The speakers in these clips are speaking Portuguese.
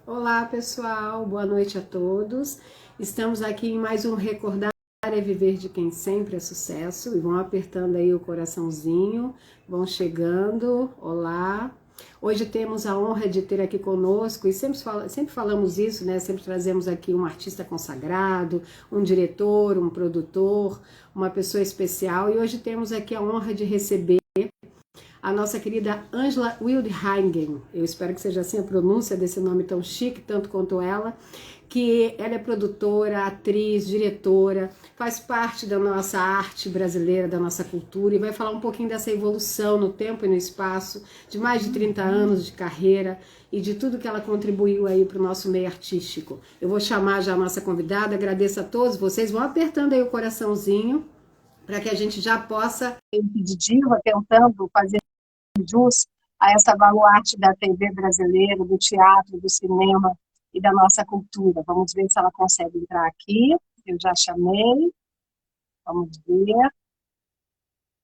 Olá, pessoal, boa noite a todos. Estamos aqui em mais um Recordar é Viver de Quem Sempre é Sucesso. E vão apertando aí o coraçãozinho, vão chegando. Olá. Hoje temos a honra de ter aqui conosco, e sempre falamos isso, né? Sempre trazemos aqui um artista consagrado, um diretor, um produtor, uma pessoa especial. E hoje temos aqui a honra de receber a nossa querida Angela Wildhagen. Eu espero que seja assim a pronúncia desse nome tão chique, tanto quanto ela, que ela é produtora, atriz, diretora, faz parte da nossa arte brasileira, da nossa cultura, e vai falar um pouquinho dessa evolução no tempo e no espaço, de mais de 30 anos de carreira e de tudo que ela contribuiu aí para o nosso meio artístico. Eu vou chamar já a nossa convidada, agradeço a todos vocês, vão apertando aí o coraçãozinho, para que a gente já possa diva tentando fazer jus a essa baluarte da TV brasileira, do teatro, do cinema e da nossa cultura. Vamos ver se ela consegue entrar aqui. Eu já chamei. Vamos ver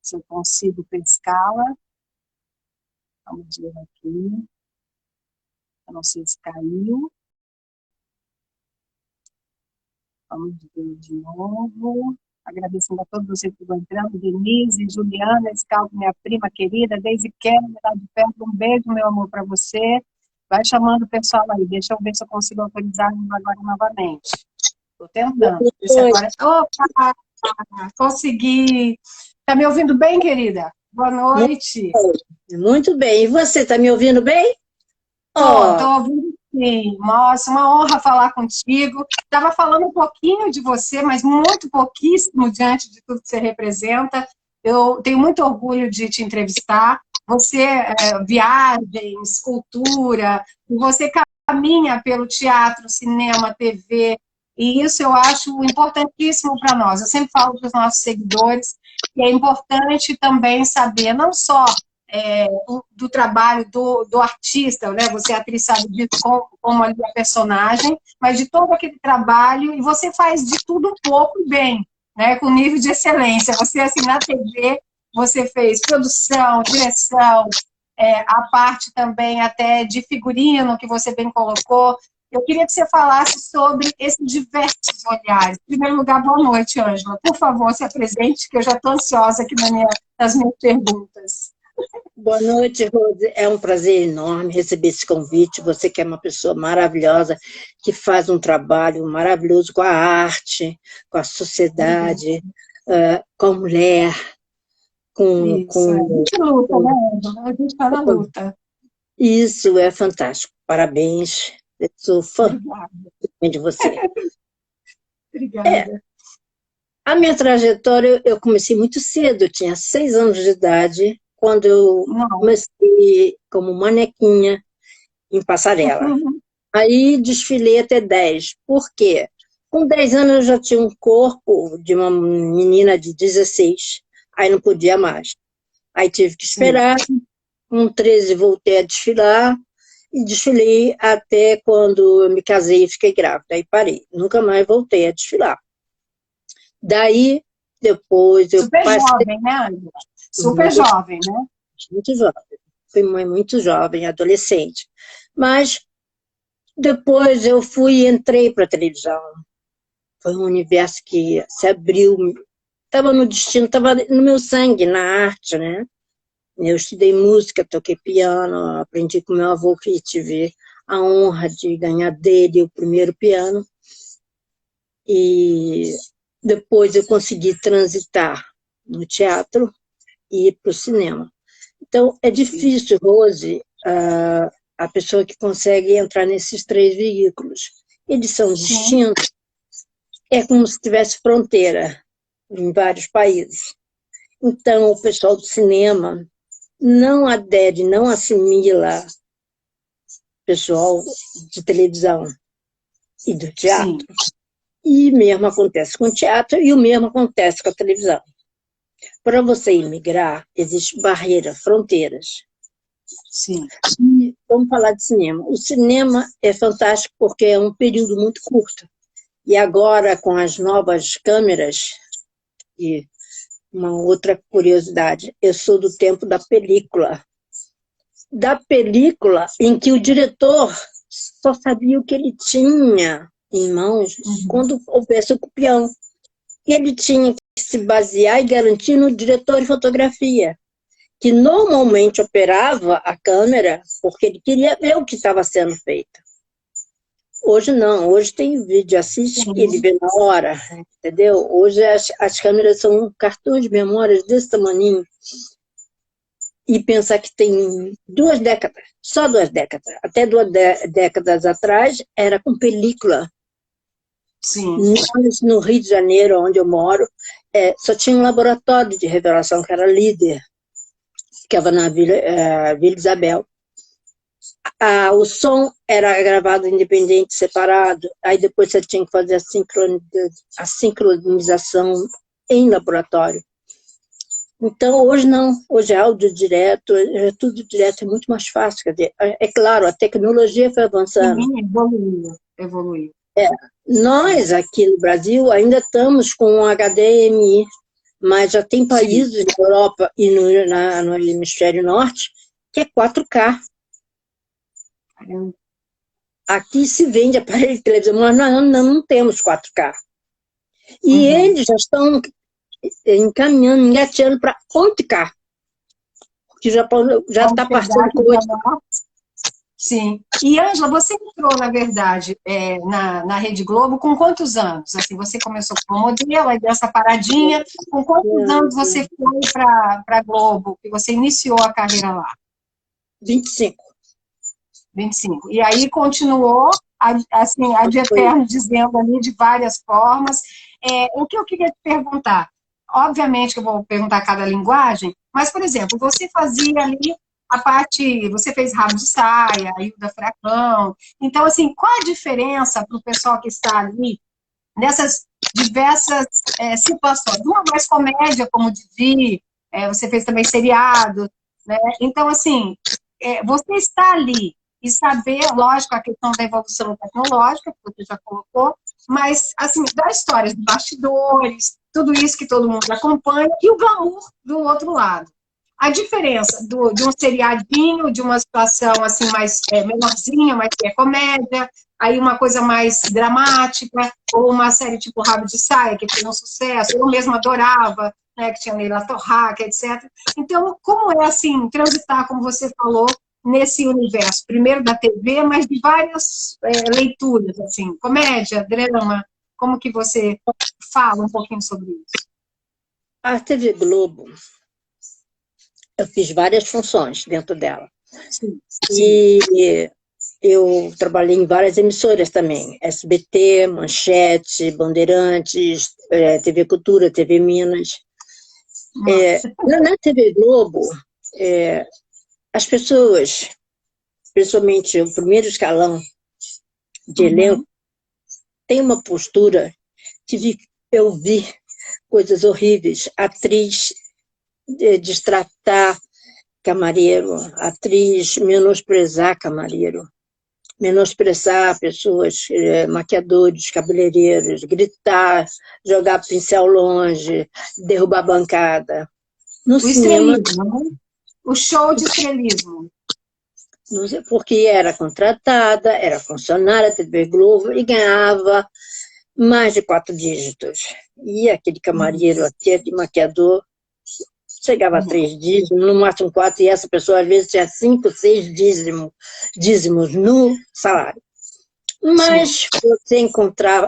se eu consigo pescá-la. Vamos ver aqui. Eu não sei se caiu. Vamos ver de novo. Agradecendo a todos vocês que vão entrando. Denise, Juliana, Scalpo, minha prima querida, Deise Kelly, lá de perto, um beijo, meu amor, para você. Vai chamando o pessoal aí, deixa eu ver se eu consigo autorizar agora novamente. Estou tentando. Se agora... Opa! Consegui! Está me ouvindo bem, querida? Boa noite. Muito bem. E você, está me ouvindo bem? Estou ouvindo sim. Nossa, uma honra falar contigo. Estava falando um pouquinho de você, mas muito pouquíssimo diante de tudo que você representa. Eu tenho muito orgulho de te entrevistar. Você, viagens, cultura, você caminha pelo teatro, cinema, TV, e isso eu acho importantíssimo para nós. Eu sempre falo para os nossos seguidores que é importante também saber, não só do trabalho do artista, né? Você é atriz, sabe disso, como ali a personagem, mas de todo aquele trabalho, e você faz de tudo um pouco bem, né? Com nível de excelência. Você, assim, na TV, você fez produção, direção, a parte também até de figurino, que você bem colocou. Eu queria que você falasse sobre esses diversos olhares. Em primeiro lugar, boa noite, Ângela. Por favor, se apresente, que eu já estou ansiosa aqui nas minhas perguntas. Boa noite, Rose. É um prazer enorme receber esse convite. Você que é uma pessoa maravilhosa, que faz um trabalho maravilhoso com a arte, com a sociedade, com a mulher, Isso, a gente luta, né, Ângela? A gente está na luta. Isso é fantástico. Parabéns. Eu sou fã de você. Obrigada. A minha trajetória, eu comecei muito cedo, eu tinha 6 anos de idade, quando eu comecei como manequinha em passarela. Aí desfilei até 10. Por quê? Com 10 anos eu já tinha um corpo de uma menina de 16, aí não podia mais. Aí tive que esperar, com 13 voltei a desfilar, e desfilei até quando eu me casei e fiquei grávida, aí parei. Nunca mais voltei a desfilar. Daí, depois eu Super jovem, né, Ângela? Super jovem, né? Muito jovem. Fui mãe muito jovem, adolescente. Mas depois eu fui e entrei para a televisão. Foi um universo que se abriu, estava no destino, estava no meu sangue, na arte, né? Eu estudei música, toquei piano, aprendi com meu avô, que tive a honra de ganhar dele o primeiro piano. E depois eu consegui transitar no teatro e ir para o cinema. Então, é difícil, Rose, a pessoa que consegue entrar nesses 3 veículos. Eles são distintos, é como se tivesse fronteira em vários países. Então, o pessoal do cinema não adere, não assimila pessoal de televisão e do teatro. Sim. E mesmo acontece com o teatro e o mesmo acontece com a televisão. Para você imigrar, existe barreira, fronteiras. Sim. E vamos falar de cinema. O cinema é fantástico porque é um período muito curto. E agora, com as novas câmeras, e uma outra curiosidade, eu sou do tempo da película. Da película em que o diretor só sabia o que ele tinha em mãos quando houvesse o copião. E ele tinha que se basear e garantir no diretor de fotografia, que normalmente operava a câmera porque ele queria ver o que estava sendo feito. Hoje não, hoje tem vídeo, assiste que ele vê na hora, entendeu? Hoje as câmeras são cartões de memória desse tamaninho. E pensar que tem 2 décadas, só 2 décadas, até 2 décadas atrás, era com película. Sim. Nós, no Rio de Janeiro, onde eu moro, só tinha um laboratório de revelação, que era líder, que ficava na Vila Isabel. O som era gravado independente, separado, aí depois você tinha que fazer a sincronização em laboratório. Então, hoje não, hoje é áudio direto, é tudo direto, é muito mais fácil. Quer dizer, é claro, a tecnologia foi avançando. Sim, evoluiu. Nós, aqui no Brasil, ainda estamos com HDMI, mas já tem países na Europa e no hemisfério norte que é 4K. Aqui se vende aparelho de televisão, mas não temos 4K. E eles já estão encaminhando, engateando para 8K, que já está passando por 8K. Sim. E, Ângela, você entrou, na verdade, na Rede Globo com quantos anos? Assim, você começou como modelo, aí dessa paradinha, com quantos anos você foi para a Globo, que você iniciou a carreira lá? 25. 25. E aí continuou, assim, ad eterno, dizendo ali de várias formas. O que eu queria te perguntar? Obviamente que eu vou perguntar cada linguagem, mas, por exemplo, você fazia ali a parte, você fez Rabo de Saia, Hilda Furacão. Então, assim, qual a diferença para o pessoal que está ali nessas diversas situações? Uma mais comédia, como Didi, você fez também seriado, né? Então, assim, você está ali e saber, lógico, a questão da evolução tecnológica, que você já colocou, mas, assim, das histórias de bastidores, tudo isso que todo mundo acompanha, e o glamour do outro lado. A diferença de um seriadinho, de uma situação assim mais menorzinha, mas que é comédia, aí uma coisa mais dramática, ou uma série tipo Rabo de Saia, que foi um sucesso, eu mesma adorava, né, que tinha Leila Torraca, etc. Então, como é assim, transitar, como você falou, nesse universo, primeiro da TV, mas de várias leituras, assim, comédia, drama, como que você fala um pouquinho sobre isso? A TV Globo, eu fiz várias funções dentro dela. Sim. E eu trabalhei em várias emissoras também, SBT, Manchete, Bandeirantes, TV Cultura, TV Minas. Na TV Globo, as pessoas, principalmente o primeiro escalão de elenco, tem uma postura que eu vi coisas horríveis. Atriz destratar camareiro, atriz menosprezar camareiro, menosprezar pessoas, maquiadores, cabeleireiros, gritar, jogar pincel longe, derrubar bancada. No cinema, estrelismo, o show de estrelismo. Porque era contratada, era funcionária da TV Globo e ganhava mais de 4 dígitos. E aquele camareiro, aquele maquiador, chegava a 3 dízimos, no máximo 4, e essa pessoa às vezes tinha 5, 6 dízimos no salário. Mas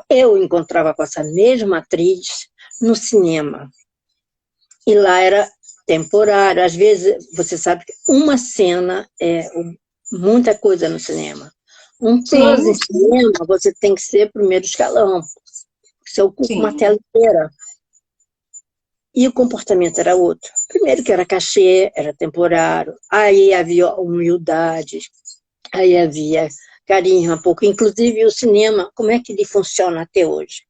eu encontrava com essa mesma atriz no cinema. E lá era temporário. Às vezes, você sabe que uma cena é muita coisa no cinema. Um close em cinema, você tem que ser primeiro escalão. Você ocupa uma tela inteira. E o comportamento era outro. Primeiro que era cachê, era temporário, aí havia humildade, aí havia carinho um pouco. Inclusive o cinema, como é que ele funciona até hoje?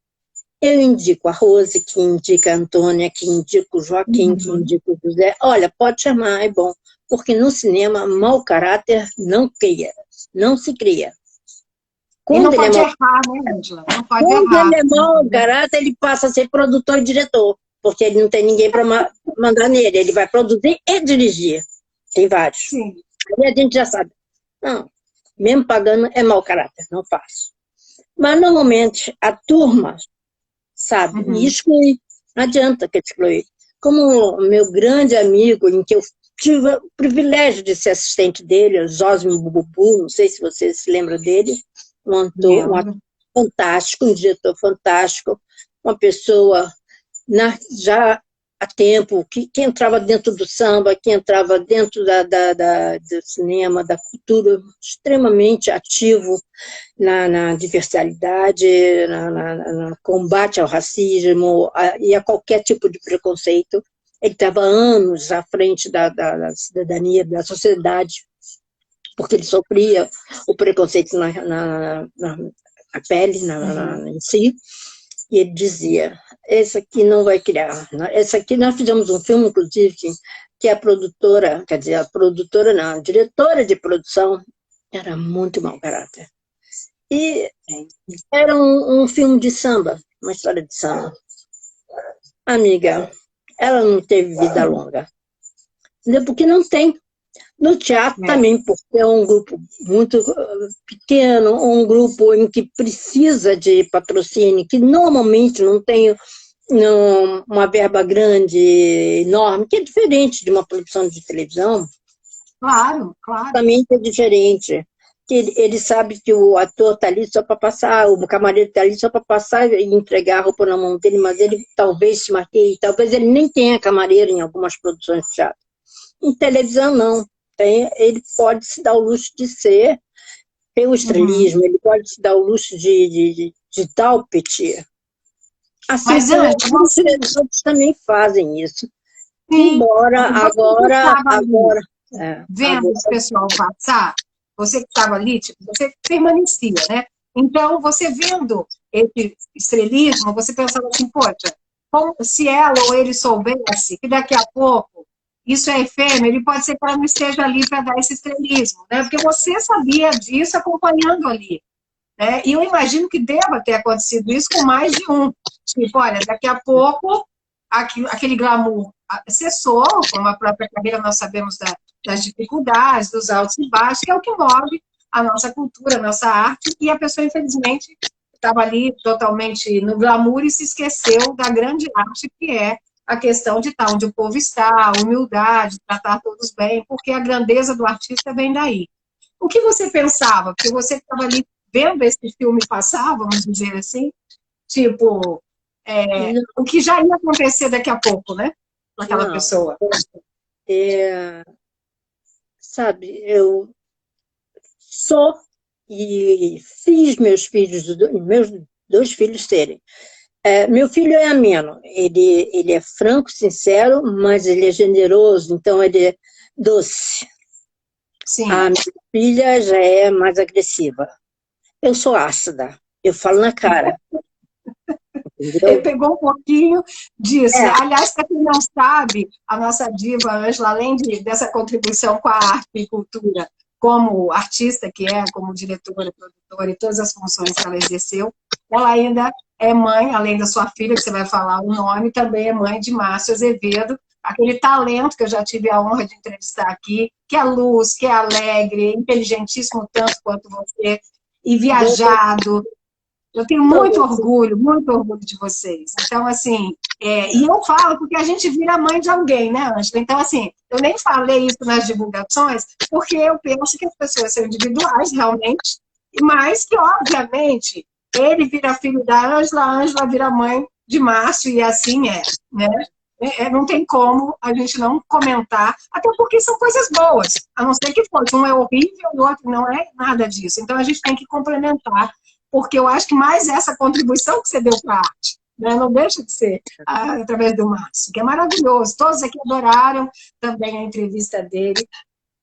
Eu indico a Rose, que indica a Antônia, que indica o Joaquim, que indica o José. Olha, pode chamar, é bom. Porque no cinema, mau caráter não se cria. Quando e não pode errar, né, Ângela? Não pode errar. Quando ele é mau caráter, ele passa a ser produtor e diretor. Porque ele não tem ninguém para mandar nele. Ele vai produzir e dirigir. Tem vários. Sim. Aí a gente já sabe. Não, mesmo pagando, é mau caráter, não faço. Mas, normalmente, a turma sabe, e exclui. Não adianta que exclui. Como o meu grande amigo, em que eu tive o privilégio de ser assistente dele, o Zósimo Bububu, não sei se você se lembra dele, um ator fantástico, um diretor fantástico, uma pessoa já há tempo, que entrava dentro do samba, que entrava dentro do cinema, da cultura, extremamente ativo na diversidade, no combate ao racismo e a qualquer tipo de preconceito. Ele estava anos à frente da cidadania, da sociedade, porque ele sofria o preconceito na pele, em si, e ele dizia, esse aqui não vai criar. Esse aqui, nós fizemos um filme, inclusive, que a produtora, quer dizer, a produtora não, a diretora de produção, era muito mau caráter. E era um filme de samba, uma história de samba. Amiga, ela não teve vida longa. Entendeu? Porque não tem. No teatro também, porque é um grupo muito pequeno, um grupo em que precisa de patrocínio, que normalmente não tem uma verba grande, enorme, que é diferente de uma produção de televisão. Claro, claro. Também é diferente. Ele sabe que o ator está ali só para passar, o camareiro está ali só para passar e entregar a roupa na mão dele, mas ele talvez se maqueie, talvez ele nem tenha camareiro em algumas produções de teatro. Em televisão, não. Ele pode se dar o luxo de ter o estrelismo, ele pode se dar o luxo de dar o petit. Assim, os outros também fazem isso. Sim, embora agora vendo esse pessoal passar, você que estava ali, tipo, você permanecia, né? Então, você vendo esse estrelismo, você pensava assim, poxa, como se ela ou ele soubesse que daqui a pouco isso é efêmero, ele pode ser que ela não esteja ali para dar esse estrelismo, né? Porque você sabia disso acompanhando ali, né? E eu imagino que deva ter acontecido isso com mais de um. Tipo, olha, daqui a pouco aquele glamour cessou, como a própria carreira nós sabemos das dificuldades, dos altos e baixos, que é o que move a nossa cultura, a nossa arte, e a pessoa, infelizmente, estava ali totalmente no glamour e se esqueceu da grande arte, que é a questão de estar onde o povo está, a humildade, tratar todos bem, porque a grandeza do artista vem daí. O que você pensava? Porque você estava ali vendo esse filme passar, vamos dizer assim, tipo, o que já ia acontecer daqui a pouco, né? Com aquela pessoa. Sabe, eu sou e fiz meus dois filhos serem. Meu filho é ameno, ele é franco, sincero, mas ele é generoso, então ele é doce. Sim. A minha filha já é mais agressiva. Eu sou ácida, eu falo na cara. Entendeu? Ele pegou um pouquinho disso. Aliás, para quem não sabe, a nossa diva Ângela, além dessa contribuição com a arte e cultura, como artista que é, como diretora, produtora e todas as funções que ela exerceu, ela ainda é mãe, além da sua filha, que você vai falar o nome, também é mãe de Márcio Azevedo, aquele talento que eu já tive a honra de entrevistar aqui, que é luz, que é alegre, inteligentíssimo tanto quanto você, e viajado. Eu tenho muito orgulho de vocês. Então, assim, e eu falo porque a gente vira mãe de alguém, né, Ângela? Então, assim, eu nem falei isso nas divulgações, porque eu penso que as pessoas são individuais, realmente, mas que, obviamente, ele vira filho da Ângela, a Ângela vira mãe de Márcio, e assim né? Não tem como a gente não comentar, até porque são coisas boas, a não ser que fosse. Um é horrível, o outro não é nada disso. Então, a gente tem que complementar, porque eu acho que mais essa contribuição que você deu para a arte, né? Não deixa de ser através do Márcio, que é maravilhoso. Todos aqui adoraram também a entrevista dele,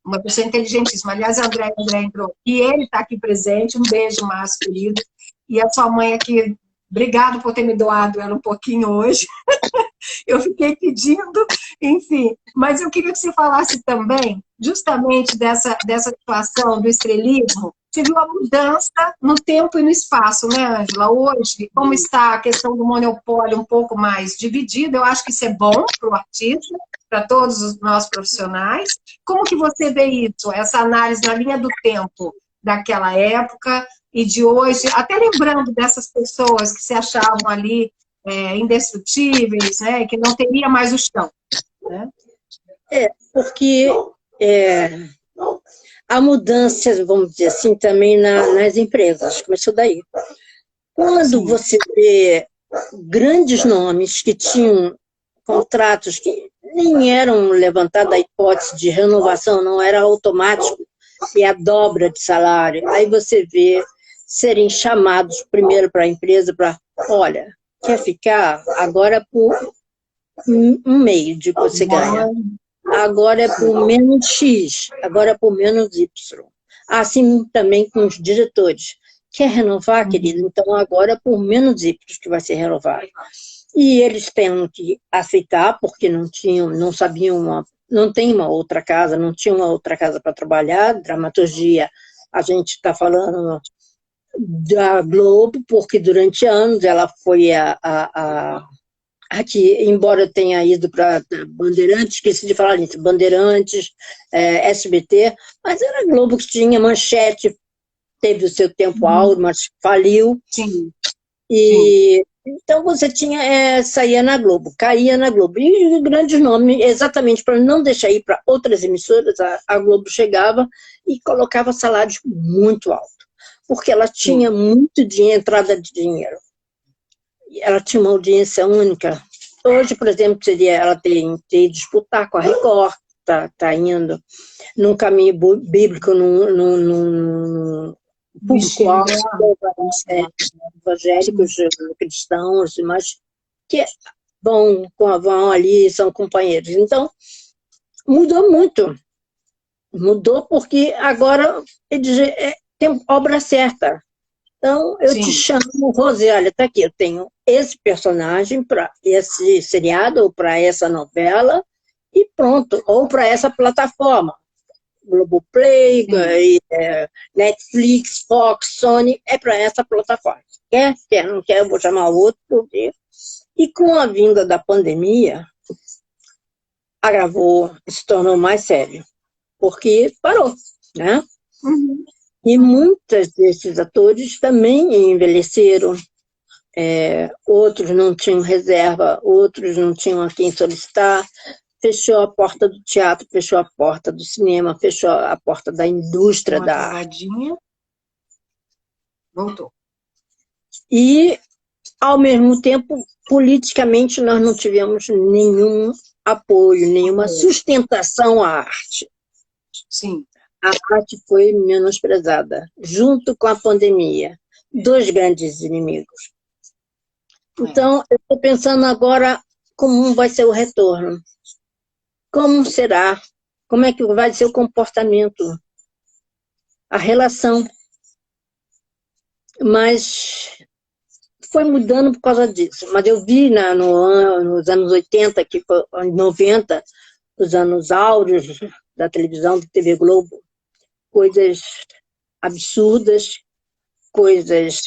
uma pessoa inteligentíssima. Aliás, André entrou, e ele está aqui presente. Um beijo, Márcio, querido. E a sua mãe aqui, obrigado por ter me doado ela um pouquinho hoje. Eu fiquei pedindo, enfim. Mas eu queria que você falasse também, justamente dessa situação do estrelismo. Você viu a mudança no tempo e no espaço, né, Ângela? Hoje, como está a questão do monopólio um pouco mais dividida, eu acho que isso é bom para o artista, para todos os nossos profissionais. Como que você vê isso, essa análise na linha do tempo, daquela época e de hoje, até lembrando dessas pessoas que se achavam ali indestrutíveis, né, que não teria mais o chão, né? Porque há mudanças, vamos dizer assim, também nas empresas, começou daí. Quando você vê grandes nomes que tinham contratos que nem eram levantados a hipótese de renovação, não era automático, e a dobra de salário, aí você vê serem chamados primeiro para a empresa para, olha, quer ficar? Agora por um meio de que você ganha. Agora é por menos X, agora é por menos Y. Assim também com os diretores. Quer renovar, querido? Então agora é por menos Y que vai ser renovado. E eles têm que aceitar, porque não sabiam, não tem uma outra casa, não tinha uma outra casa para trabalhar. Dramaturgia, a gente está falando da Globo, porque durante anos ela foi aqui, embora tenha ido para Bandeirantes, esqueci de falar nisso, Bandeirantes, SBT, mas era a Globo que tinha Manchete, teve o seu tempo áureo, mas faliu. Sim. E então você tinha, saía na Globo, caía na Globo. E grandes nomes, exatamente para não deixar ir para outras emissoras, a Globo chegava e colocava salários muito altos, porque ela tinha muito entrada de dinheiro. Ela tinha uma audiência única. Hoje, por exemplo, seria ela ter disputar com a Record, tá indo num caminho bíblico, num público-alvo, evangélicos, cristãos, mas que vão ali, são companheiros. Então, mudou muito. Mudou porque agora tem obra certa. Então, eu te chamo, Rose, olha, tá aqui, eu tenho esse personagem para esse seriado, ou para essa novela, e pronto, ou para essa plataforma. Globoplay, Netflix, Fox, Sony, é para essa plataforma. Quer, não quer, eu vou chamar outro. E com a vinda da pandemia, agravou, se tornou mais sério, porque parou, né? E muitos desses atores também envelheceram, outros não tinham reserva, outros não tinham a quem solicitar, fechou a porta do teatro, fechou a porta do cinema, fechou a porta da indústria da arte. Voltou. E, ao mesmo tempo, politicamente, nós não tivemos nenhum apoio, nenhuma sustentação à arte. Sim. A arte foi menosprezada, junto com a pandemia. Dois grandes inimigos. Então, eu estou pensando agora como vai ser o retorno. Como será? Como é que vai ser o comportamento? A relação. Mas foi mudando por causa disso. Mas eu vi nos anos 80, 90, os anos áureos da televisão, da TV Globo, coisas absurdas, coisas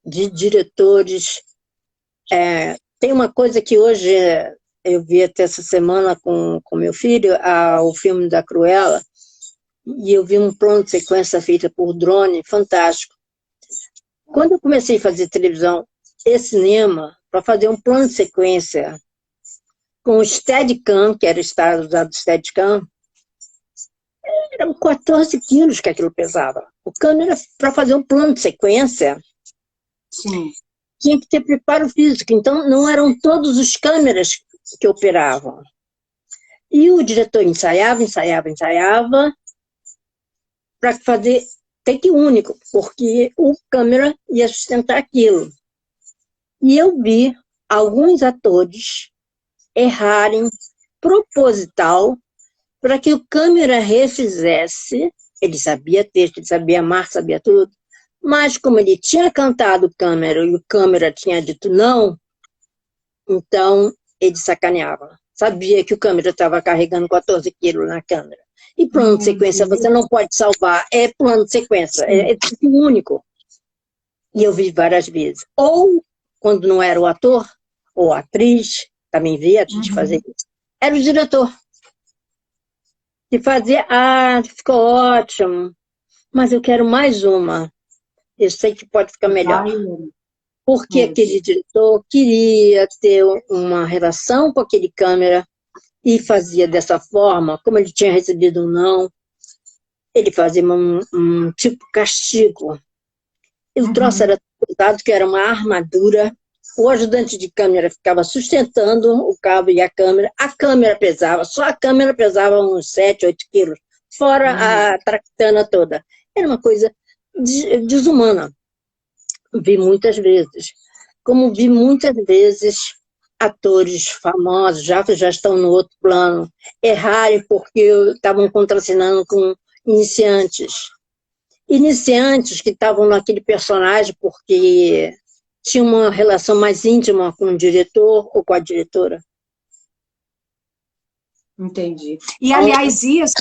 de diretores. Tem uma coisa que hoje eu vi até essa semana com meu filho, o filme da Cruella, e eu vi um plano de sequência feito por drone, fantástico. Quando eu comecei a fazer televisão e cinema, para fazer um plano de sequência com o Steadicam, que era usado Steadicam, eram 14 quilos que aquilo pesava. O câmera, para fazer um plano de sequência, tinha que ter preparo físico. Então, não eram todos os câmeras que operavam. E o diretor ensaiava para fazer take único, porque o câmera ia sustentar aquilo. E eu vi alguns atores errarem proposital para que o câmera refizesse. Ele sabia texto, ele sabia marca, sabia tudo, mas como ele tinha cantado o câmera e o câmera tinha dito não, então ele sacaneava. Sabia que o câmera estava carregando 14 quilos na câmera. E plano de sequência você não pode salvar, é plano de sequência, é único. E eu vi várias vezes. Ou, quando não era o ator, ou a atriz, também vi a atriz fazer isso, era o diretor. Que fazia, ficou ótimo. mas eu quero mais uma. Eu sei que pode ficar melhor. Porque aquele diretor queria ter uma relação com aquele câmera e fazia dessa forma, como ele tinha recebido um não, ele fazia um tipo castigo. E o troço era pesado, que era uma armadura. O ajudante de câmera ficava sustentando o cabo e a câmera pesava, só a câmera pesava uns 7, 8 quilos, fora a tractana toda. Era uma coisa desumana. Vi muitas vezes. Como vi muitas vezes atores famosos, já que já estão no outro plano, errarem porque estavam contracenando com iniciantes. Iniciantes que estavam naquele personagem porque tinham uma relação mais íntima com o diretor ou com a diretora. Entendi. E, aliás, isso,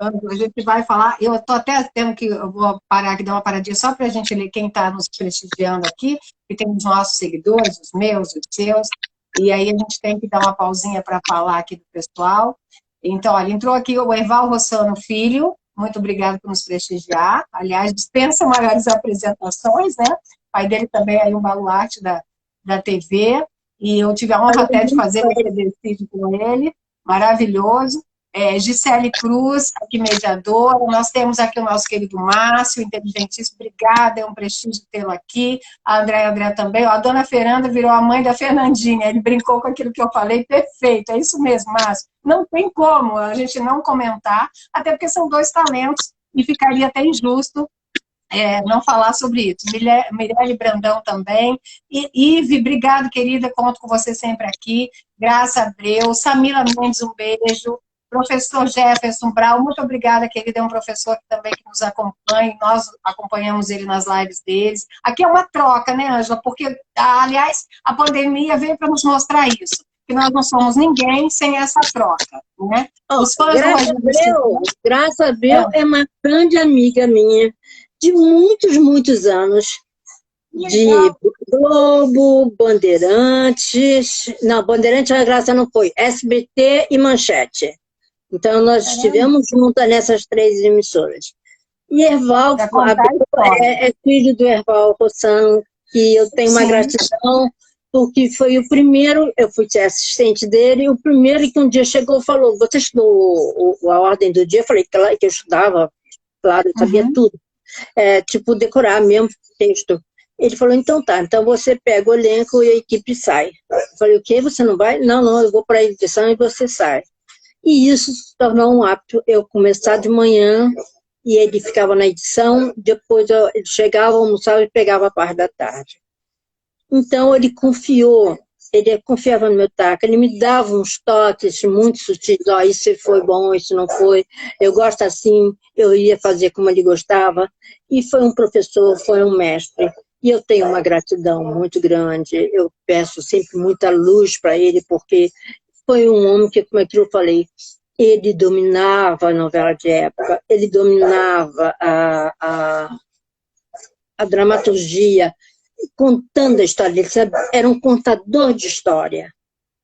a gente vai falar, eu estou até tendo que, eu vou parar aqui, dar uma paradinha só para a gente ler quem está nos prestigiando aqui, que tem os nossos seguidores, os meus, os seus, e aí a gente tem que dar uma pausinha para falar aqui do pessoal. Então, olha, entrou aqui o Erval Rossano Filho, muito obrigado por nos prestigiar, aliás, dispensa maiores apresentações, né? O pai dele também é um baluarte da TV, e eu tive a honra até de fazer o exercício com ele, maravilhoso. Gisele Cruz, aqui mediadora, nós temos aqui o nosso querido Márcio, inteligentíssimo, obrigada, é um prestígio tê-lo aqui, a André também, a dona Fernanda virou a mãe da Fernandinha, ele brincou com aquilo que eu falei, perfeito, é isso mesmo, Márcio, não tem como a gente não comentar, até porque são dois talentos, e ficaria até injusto não falar sobre isso. Mirelle Brandão também. Ive, obrigado, querida, conto com você sempre aqui. Graça Abreu, Samila Mendes, um beijo. Professor Jefferson Brau, muito obrigada, querida, é um professor também que nos acompanha, nós acompanhamos ele nas lives deles. Aqui é uma troca, né, Ângela? Porque, aliás, a pandemia veio para nos mostrar isso, que nós não somos ninguém sem essa troca, né? Os fãs Graça Abreu é uma grande amiga minha, de muitos, muitos anos, de Globo, Bandeirantes, não, Bandeirantes a Graça não foi, SBT e Manchete. Então, nós estivemos juntas nessas 3 emissoras. E Erval é filho do Erval Rossano, que eu tenho uma gratidão, porque foi o primeiro, eu fui ser assistente dele, o primeiro que um dia chegou e falou, você estudou a Ordem do Dia? Eu falei que eu estudava, claro, eu sabia tudo. Tipo, decorar mesmo texto. Ele falou, então tá, então você pega o elenco e a equipe sai. Eu falei, o quê? Você não vai? Não, eu vou para a edição e você sai. E isso se tornou um hábito, eu começar de manhã e ele ficava na edição, depois ele chegava, almoçava e pegava a parte da tarde. Então ele confiava no meu taco, ele me dava uns toques muito sutis, isso foi bom, isso não foi, eu gosto assim, eu ia fazer como ele gostava, e foi um professor, foi um mestre, e eu tenho uma gratidão muito grande, eu peço sempre muita luz para ele, porque foi um homem que, como é que eu falei, ele dominava a novela de época, ele dominava a dramaturgia, contando a história dele, sabe? Era um contador de história.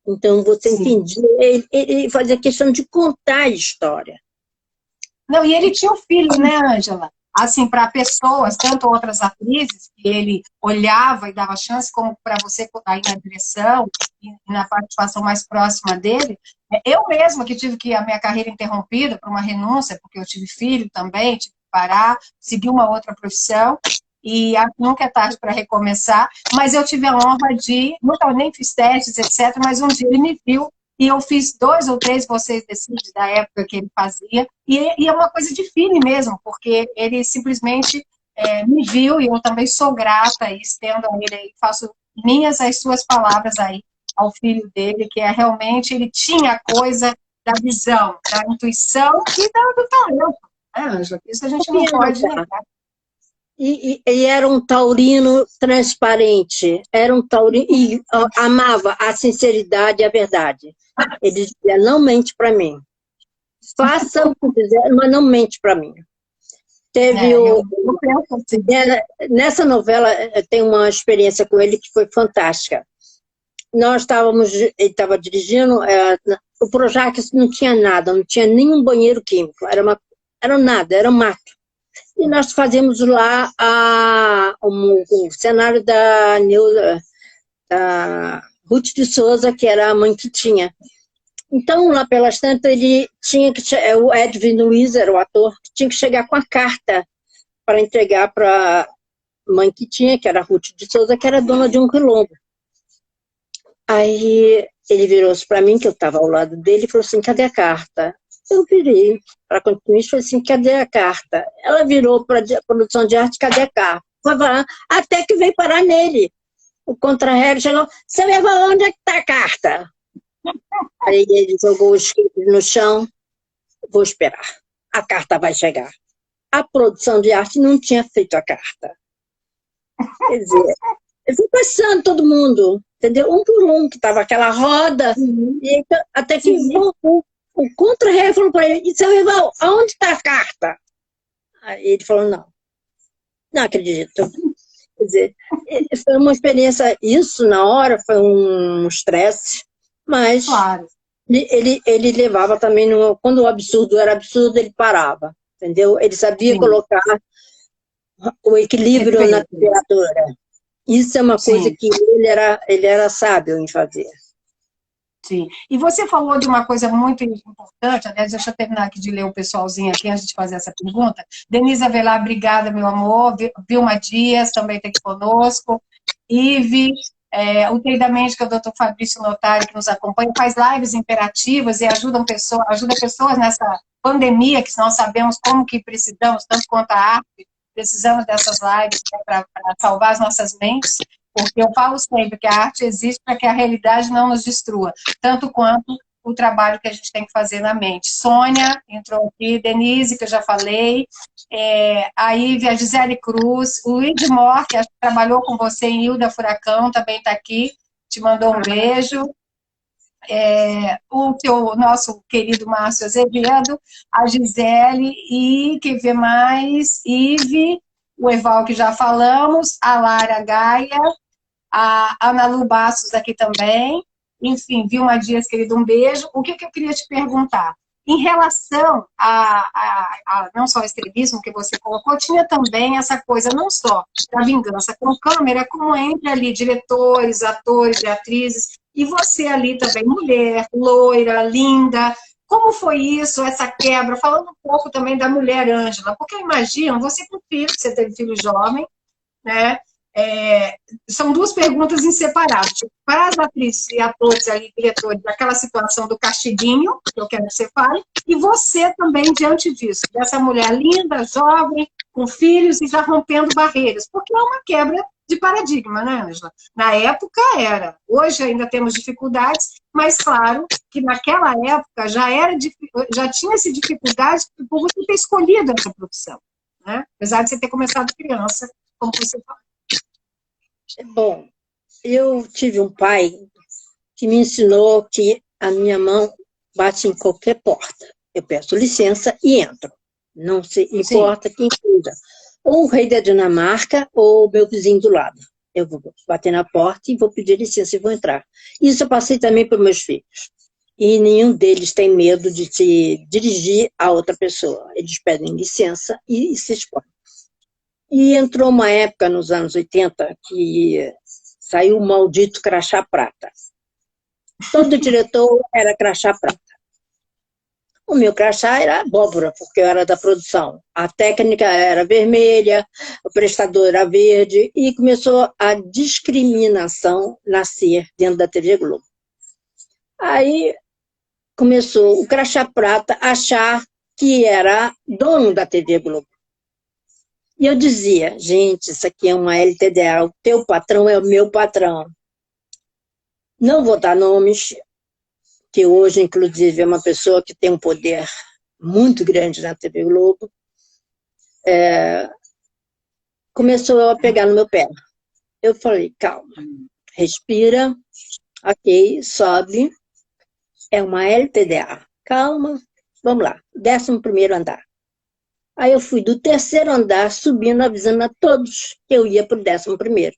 Então, você entendia, ele fazia questão de contar a história. Não, e ele tinha um filho, né, Ângela? Assim, para pessoas, tanto outras atrizes, que ele olhava e dava chance, como para você aí na direção e na participação mais próxima dele. Eu mesma, que tive a minha carreira interrompida por uma renúncia, porque eu tive filho também, tive que parar, seguir uma outra profissão, e nunca é tarde para recomeçar, mas eu tive a honra de, nunca nem fiz testes, etc., mas um dia ele me viu, e eu fiz 2 ou 3, vocês decidem, da época que ele fazia, e é uma coisa de filho mesmo, porque ele simplesmente me viu, e eu também sou grata, e estendo a ele, faço minhas as suas palavras aí, ao filho dele, que realmente, ele tinha a coisa da visão, da intuição e do talento, Ângela? Isso a gente não pode negar. E era um taurino transparente, era um taurino, e amava a sinceridade e a verdade. Ele dizia, não mente para mim. Faça o que quiser, mas não mente para mim. Nessa novela, eu tenho uma experiência com ele que foi fantástica. Ele estava dirigindo, o Projac não tinha nada, não tinha nenhum banheiro químico, era nada, era um mato. E nós fazemos lá o cenário da Ruth de Souza, que era a mãe que tinha. Então, lá pelas tantas, ele tinha que... O Edwin Luiz era o ator, que tinha que chegar com a carta para entregar para a mãe que tinha, que era a Ruth de Souza, que era dona de um quilombo. Aí ele virou-se para mim, que eu estava ao lado dele, e falou assim, cadê a carta? Eu virei para a continuista e falei assim, cadê a carta? Ela virou para a produção de arte, cadê a carta? Até que veio parar nele. O contra-regra chegou, seu Evaldo, onde é que está a carta? Aí ele jogou o escrito no chão, vou esperar, a carta vai chegar. A produção de arte não tinha feito a carta. Quer dizer, eu fui passando todo mundo, entendeu? Um por um, que estava aquela roda, e até que o contra-regra falou para ele, seu Evaldo, aonde está a carta? Aí ele falou, não acredito. Quer dizer, foi uma experiência, isso na hora foi um estresse, mas Claro. ele levava também, quando o absurdo era absurdo, ele parava, entendeu? Ele sabia Sim. colocar o equilíbrio na Perfeito. literatura. Isso é uma coisa Sim. que ele era sábio em fazer. Sim. E você falou de uma coisa muito importante, aliás, deixa eu terminar aqui de ler o pessoalzinho aqui antes de fazer essa pergunta. Denise Avelar, obrigada, meu amor. Vilma Dias também está aqui conosco. Ive, o Treinamento, que é o Dr. Fabrício Notari, que nos acompanha, faz lives interativas e ajuda pessoas nessa pandemia, que nós sabemos como que precisamos, tanto quanto a arte, precisamos dessas lives, né, para salvar as nossas mentes. Porque eu falo sempre que a arte existe para que a realidade não nos destrua, tanto quanto o trabalho que a gente tem que fazer na mente. Sônia entrou aqui, Denise, que eu já falei, a Ivy, a Gisele Cruz, o Edmor, que trabalhou com você em Hilda Furacão, também está aqui, te mandou um beijo. O nosso querido Márcio Azevedo, a Gisele, e quem vê mais? Ivy, o Eval, que já falamos, a Lara Gaia, a Ana Lu Bastos aqui também, enfim, Vilma Dias, querido, um beijo. O que eu queria te perguntar? Em relação a não só o estrelismo que você colocou, tinha também essa coisa, não só da vingança com câmera, como entre ali diretores, atores e atrizes, e você ali também, mulher, loira, linda. Como foi isso, essa quebra? Falando um pouco também da mulher Ângela, porque eu imagino, você com filho, você teve filho jovem, né? São duas perguntas inseparáveis. Para as atrizes e atores ali, diretores, daquela situação do castiguinho, que eu quero que você fale, e você também diante disso, dessa mulher linda, jovem, com filhos e já rompendo barreiras, porque é uma quebra de paradigma, né, Ângela? Na época era, hoje ainda temos dificuldades, mas claro que naquela época já tinha essa dificuldade por você ter escolhido essa profissão, né? Apesar de você ter começado criança, como você falou. Bom, eu tive um pai que me ensinou que a minha mão bate em qualquer porta. Eu peço licença e entro. Não se importa quem seja. Ou o rei da Dinamarca ou o meu vizinho do lado. Eu vou bater na porta e vou pedir licença e vou entrar. Isso eu passei também para meus filhos. E nenhum deles tem medo de se dirigir a outra pessoa. Eles pedem licença e se expõem. E entrou uma época, nos anos 80, que saiu o maldito crachá prata. Todo diretor era crachá prata. O meu crachá era abóbora, porque eu era da produção. A técnica era vermelha, o prestador era verde, e começou a discriminação nascer dentro da TV Globo. Aí começou o crachá prata a achar que era dono da TV Globo. E eu dizia, gente, isso aqui é uma LTDA, o teu patrão é o meu patrão. Não vou dar nomes, que hoje, inclusive, é uma pessoa que tem um poder muito grande na TV Globo. Começou a pegar no meu pé. Eu falei, calma, respira, ok, sobe, é uma LTDA, calma, vamos lá, 11º andar. Aí eu fui do 3º andar, subindo, avisando a todos que eu ia para o 11º.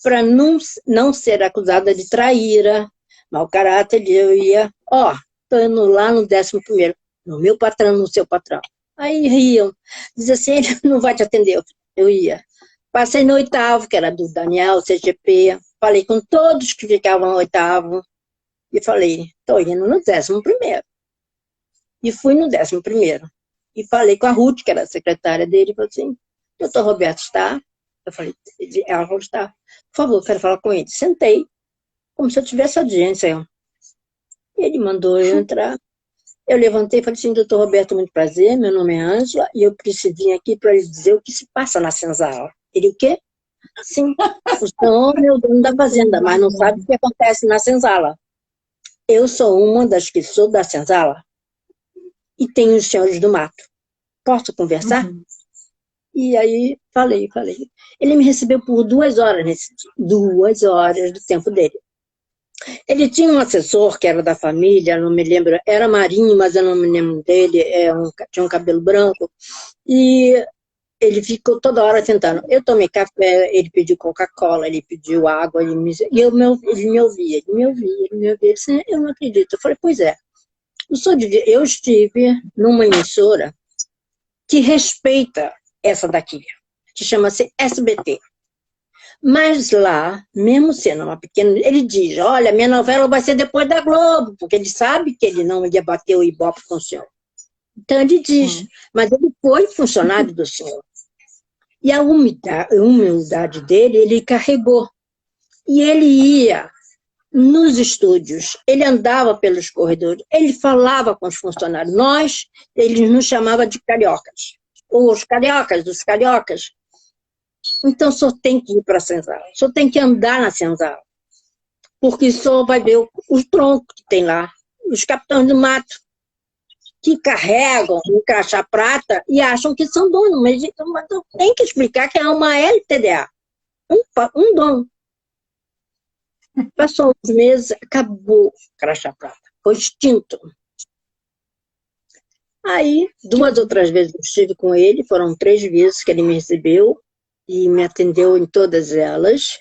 Para não ser acusada de traíra, mau caráter, eu ia, estou indo lá no 11º. No meu patrão, no seu patrão. Aí riam. Diz assim, ele não vai te atender. Eu ia. Passei no 8º, que era do Daniel, CGP. Falei com todos que ficavam no 8º. E falei, estou indo no 11º. E fui no 11º. E falei com a Ruth, que era a secretária dele, e falei assim, doutor Roberto está? Eu falei, ela falou, está. Por favor, quero falar com ele. Sentei, como se eu tivesse audiência. Ele mandou eu entrar. Eu levantei e falei assim, doutor Roberto, muito prazer, meu nome é Ângela, e eu preciso vir aqui para lhe dizer o que se passa na senzala. Ele, o quê? Sim, o senhor é o dono da fazenda, mas não sabe o que acontece na senzala. Eu sou uma das que sou da senzala e tenho os senhores do mato. Posso conversar? Uhum. E aí, falei. Ele me recebeu por 2 horas nesse dia. 2 horas do tempo dele. Ele tinha um assessor que era da família, não me lembro, era Marinho, mas eu não me lembro dele, tinha um cabelo branco, e ele ficou toda hora tentando. Eu tomei café, ele pediu Coca-Cola, ele pediu água, ele me ouvia. Ele disse, eu não acredito. Eu falei, pois é. Eu estive numa emissora que respeita essa daqui, que chama-se SBT. Mas lá, mesmo sendo uma pequena, ele diz, olha, minha novela vai ser depois da Globo, porque ele sabe que ele não ia bater o Ibope com o senhor. Então ele diz, mas ele foi funcionário do senhor. E a humildade dele, ele carregou. E ele ia nos estúdios, ele andava pelos corredores, ele falava com os funcionários. Ele nos chamava de cariocas. Os cariocas. Então, só tem que ir para a senzala, só tem que andar na senzala, porque só vai ver os troncos que tem lá, os capitães do mato, que carregam um crachá prata e acham que são donos, mas tem que explicar que é uma LTDA, um dono. Passou uns meses, acabou o crachá prata, foi extinto. Aí, 2 outras vezes eu estive com ele, foram 3 vezes que ele me recebeu, e me atendeu em todas elas.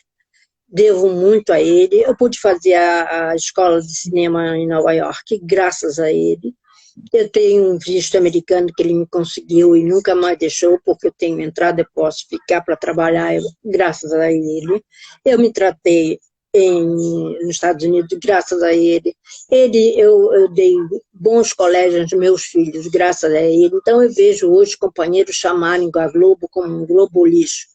Devo muito a ele. Eu pude fazer a escola de cinema em Nova York, graças a ele. Eu tenho um visto americano que ele me conseguiu e nunca mais deixou, porque eu tenho entrada e posso ficar para trabalhar, graças a ele. Eu me tratei nos Estados Unidos, graças a ele. Eu dei bons colégios aos meus filhos, graças a ele. Então, eu vejo hoje companheiros chamarem a Globo como um Globo lixo.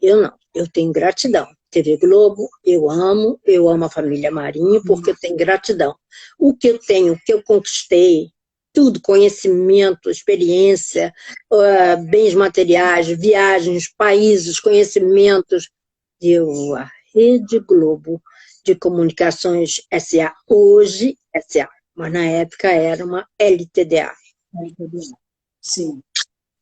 Eu não, eu tenho gratidão. TV Globo, eu amo a família Marinho, porque eu tenho gratidão. O que eu tenho, o que eu conquistei, tudo, conhecimento, experiência, bens materiais, viagens, países, conhecimentos, deu a Rede Globo de Comunicações S.A. Hoje, S.A., mas na época era uma LTDA. Sim.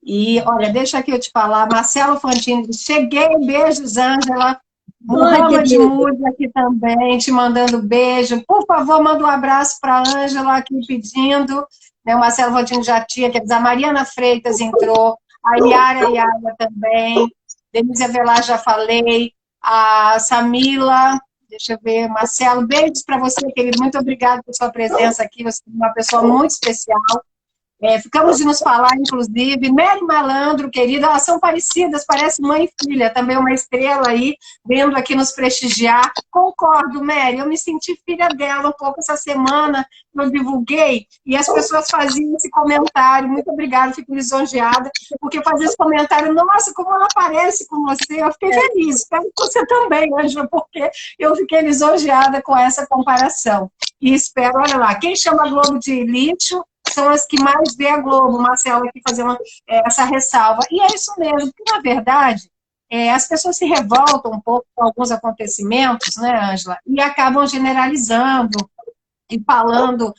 E, olha, deixa aqui eu te falar, Marcelo Fantini, cheguei, beijos, Ângela. Mohamed Mude aqui também, te mandando beijo. Por favor, manda um abraço para a Ângela aqui pedindo. O Marcelo Fantini já tinha, quer dizer, a Mariana Freitas entrou, a Yara também, Denise Avelar já falei, a Samila, deixa eu ver, Marcelo, beijos para você, querido, muito obrigada por sua presença aqui, você é uma pessoa muito especial. Ficamos de nos falar, inclusive, Mary Malandro, querida, elas são parecidas, parece mãe e filha, também uma estrela aí, vindo aqui nos prestigiar. Concordo, Mary, eu me senti filha dela um pouco essa semana, eu divulguei, e as pessoas faziam esse comentário, muito obrigada, fico lisonjeada, porque fazia esse comentário, nossa, como ela parece com você, eu fiquei feliz, espero que você também, Ângela, porque eu fiquei lisonjeada com essa comparação. E espero, olha lá, quem chama a Globo de lixo, são as que mais vê a Globo, Marcelo aqui fazendo essa ressalva. E é isso mesmo, porque, na verdade, as pessoas se revoltam um pouco com alguns acontecimentos, né, Ângela? E acabam generalizando e falando,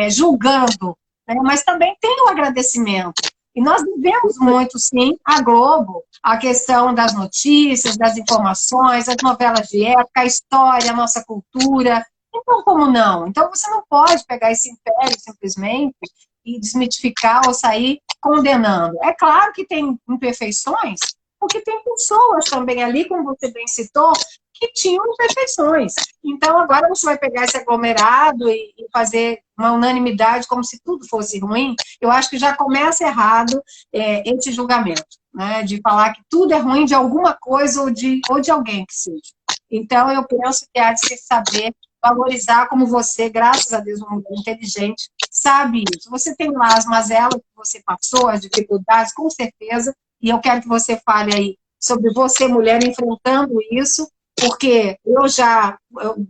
julgando, né? Mas também tem o agradecimento. E nós devemos muito, sim, à Globo, a questão das notícias, das informações, as novelas de época, a história, a nossa cultura. Então, como não? Então, você não pode pegar esse império simplesmente e desmitificar ou sair condenando. É claro que tem imperfeições, porque tem pessoas também ali, como você bem citou, que tinham imperfeições. Então, agora você vai pegar esse aglomerado e fazer uma unanimidade como se tudo fosse ruim. Eu acho que já começa errado esse julgamento, né? De falar que tudo é ruim de alguma coisa ou de alguém que seja. Então, eu penso que há de se saber valorizar como você, graças a Deus, uma mulher inteligente, sabe isso. Você tem lá as mazelas que você passou, as dificuldades, com certeza, e eu quero que você fale aí sobre você, mulher, enfrentando isso, porque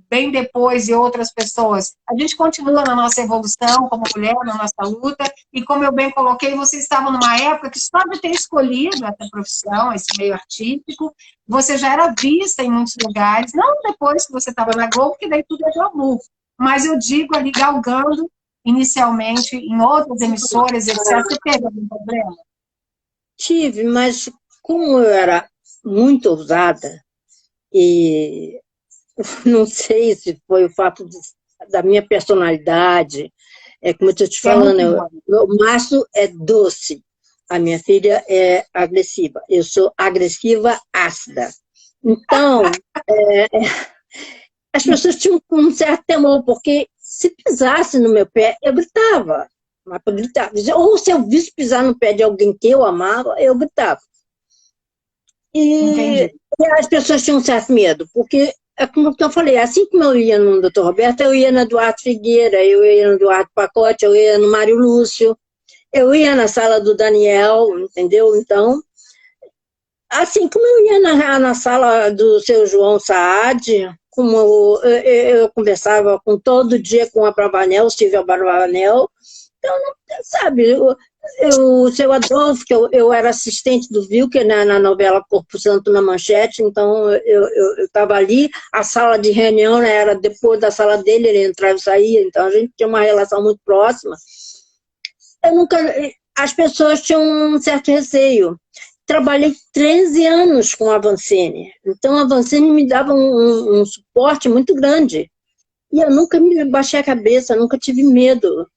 bem depois e outras pessoas, a gente continua na nossa evolução como mulher, na nossa luta, e como eu bem coloquei, você estava numa época que só de ter escolhido essa profissão, esse meio artístico, você já era vista em muitos lugares, não depois que você estava na Globo, porque daí tudo é glamour, mas eu digo ali, galgando, inicialmente, em outras emissoras, etc., você teve algum problema? Tive, mas como eu era muito ousada, e não sei se foi o fato da minha personalidade, como eu estou te falando, o Márcio é doce, a minha filha é agressiva, eu sou agressiva ácida. Então, as pessoas tinham um certo temor, porque se pisasse no meu pé, eu gritava, mas para gritar. Ou se eu visse pisar no pé de alguém que eu amava, eu gritava. E as pessoas tinham um certo medo, porque, como eu falei, assim como eu ia no Dr. Roberto, eu ia na Eduardo Figueira, eu ia no Eduardo Pacote, eu ia no Mário Lúcio, eu ia na sala do Daniel, entendeu? Então, assim como eu ia na sala do seu João Saad, como eu conversava todo dia com a Bravanel, Silvia Bravanel, então, sabe, o seu Adolfo, que eu era assistente do Wilker na novela Corpo Santo na Manchete, então eu estava ali, a sala de reunião, né, era depois da sala dele, ele entrava e saía, então a gente tinha uma relação muito próxima. As pessoas tinham um certo receio. Trabalhei 13 anos com a Avancene, então a Avancene me dava um suporte muito grande, e eu nunca me baixei a cabeça, nunca tive medo.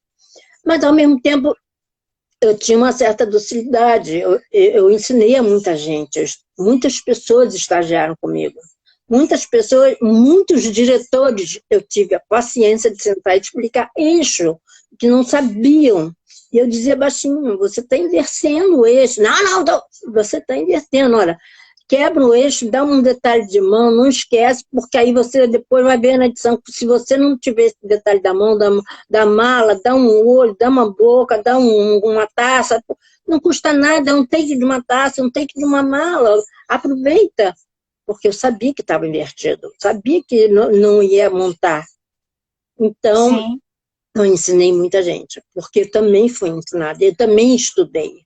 Mas, ao mesmo tempo, eu tinha uma certa docilidade. Eu ensinei a muita gente. Muitas pessoas estagiaram comigo. Muitas pessoas, muitos diretores, eu tive a paciência de sentar e explicar eixo, que não sabiam. E eu dizia baixinho, você está invertendo o eixo. Não, você está invertendo. Olha, quebra o eixo, dá um detalhe de mão, não esquece, porque aí você depois vai ver na edição, se você não tiver esse detalhe da mão, da mala, dá um olho, dá uma boca, dá uma taça, não custa nada, um take de uma taça, um take de uma mala, aproveita, porque eu sabia que estava invertido, sabia que não ia montar. Então, sim, eu ensinei muita gente, porque eu também fui ensinada, eu também estudei.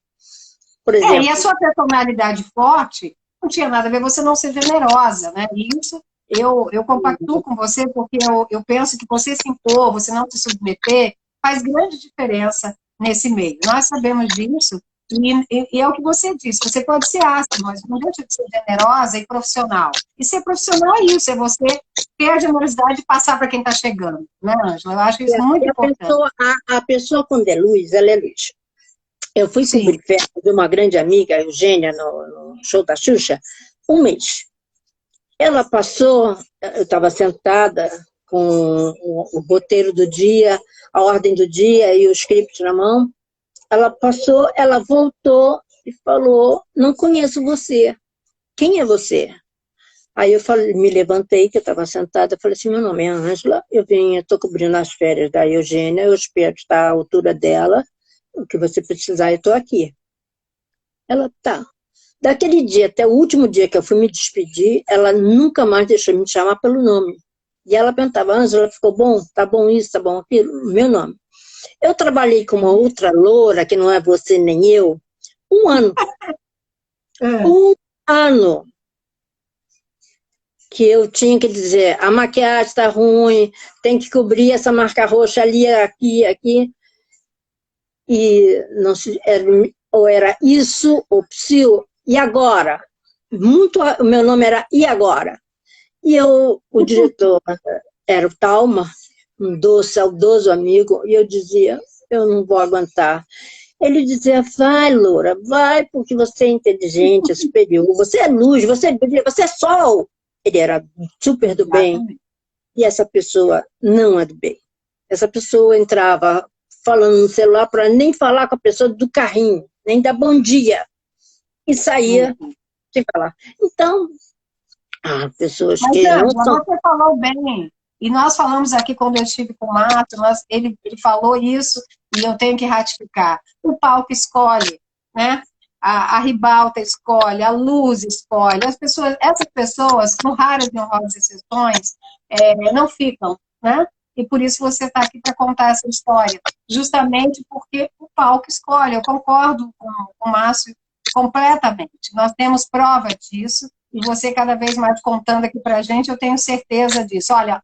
Por exemplo, e a sua personalidade forte não tinha nada a ver você não ser generosa, né? Isso eu compactuo com você, porque eu penso que você se impor, você não se submeter, faz grande diferença nesse meio. Nós sabemos disso, e é o que você disse, você pode ser ácido, mas não deixa de ser generosa e profissional. E ser profissional é isso, é você ter a generosidade de passar para quem está chegando, né, Ângela? Eu acho isso muito importante. A pessoa, quando é luz, ela é luz. Eu fui cobrir festa de uma grande amiga, a Eugênia, no show da Xuxa, um mês. Ela passou, eu estava sentada com o roteiro do dia, a ordem do dia e o script na mão. Ela passou, ela voltou e falou, não conheço você. Quem é você? Aí eu me levantei, que eu estava sentada, falei assim, meu nome é Ângela, eu estou cobrindo as férias da Eugênia, eu espero estar à altura dela, o que você precisar, eu estou aqui. Ela, tá. Daquele dia até o último dia que eu fui me despedir, ela nunca mais deixou me chamar pelo nome. E ela perguntava, Ângela, ficou bom? Tá bom isso, tá bom aquilo? Meu nome. Eu trabalhei com uma outra loura, que não é você nem eu, 1 ano. 1 ano. Que eu tinha que dizer, a maquiagem está ruim, tem que cobrir essa marca roxa ali, aqui, aqui. E não se, ou era isso, ou psil, e agora? O meu nome era E Agora? E o diretor era o Talma, um saudoso amigo, e eu dizia, eu não vou aguentar. Ele dizia, vai, Loura, vai, porque você é inteligente, é superior, você é luz, você é sol. ele era super do bem, Exatamente. e essa pessoa não é do bem. Essa pessoa entrava falando no celular para nem falar com a pessoa do carrinho, nem dar bom dia, e saía sem falar. Então, pessoas Mas, que não Ângela, são... você falou bem. E nós falamos aqui, quando eu estive com o Mato, ele falou isso, e eu tenho que ratificar. O palco escolhe, né? A ribalta escolhe, a luz escolhe. Essas pessoas, com raras e honrosas exceções, não ficam, né? E por isso você está aqui para contar essa história. Justamente porque o palco escolhe. Eu concordo com o Márcio completamente. Nós temos prova disso. E você cada vez mais contando aqui para a gente, eu tenho certeza disso. Olha,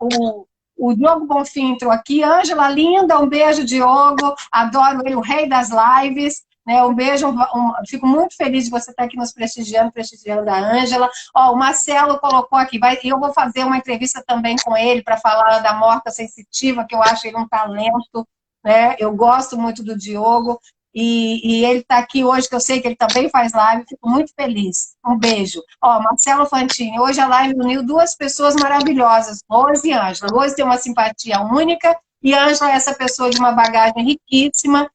o Diogo Bonfim entrou aqui. Ângela, linda, um beijo, Diogo. Adoro ele, o rei das lives. Né? Um beijo, fico muito feliz de você estar aqui nos prestigiando a Ângela. O Marcelo colocou aqui, eu vou fazer uma entrevista também com ele para falar da Morta Sensitiva, que eu acho ele um talento. Né? Eu gosto muito do Diogo. E ele está aqui hoje, que eu sei que ele também faz live, fico muito feliz. Um beijo. Marcelo Fantini, hoje a live uniu duas pessoas maravilhosas, Rose e Ângela. Rose tem uma simpatia única, e Ângela é essa pessoa de uma bagagem riquíssima.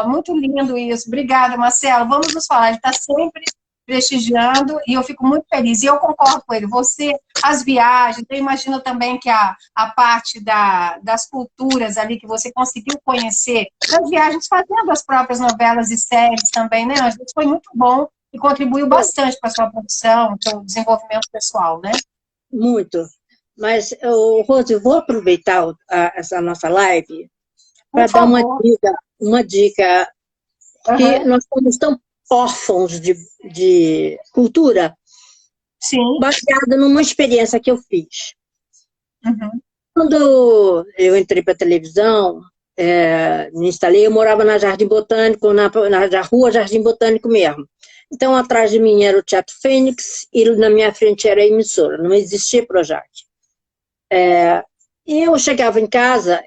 Muito lindo isso. Obrigada, Marcelo. Vamos nos falar, ele está sempre prestigiando, e eu fico muito feliz. E eu concordo com ele. Você, as viagens, eu imagino também que a parte das culturas ali que você conseguiu conhecer, das viagens, fazendo as próprias novelas e séries também, né, Ângela? Isso foi muito bom e contribuiu bastante para a sua produção, para o desenvolvimento pessoal, né? Muito. Mas, Rose, eu vou aproveitar essa nossa live para dar uma dica, que nós somos tão órfãos de cultura, Sim. baseada numa experiência que eu fiz. Uhum. Quando eu entrei para a televisão, me instalei, eu morava na Jardim Botânico, na rua Jardim Botânico mesmo. Então, atrás de mim era o Teatro Fênix, e na minha frente era a emissora, não existia Projac. E eu chegava em casa,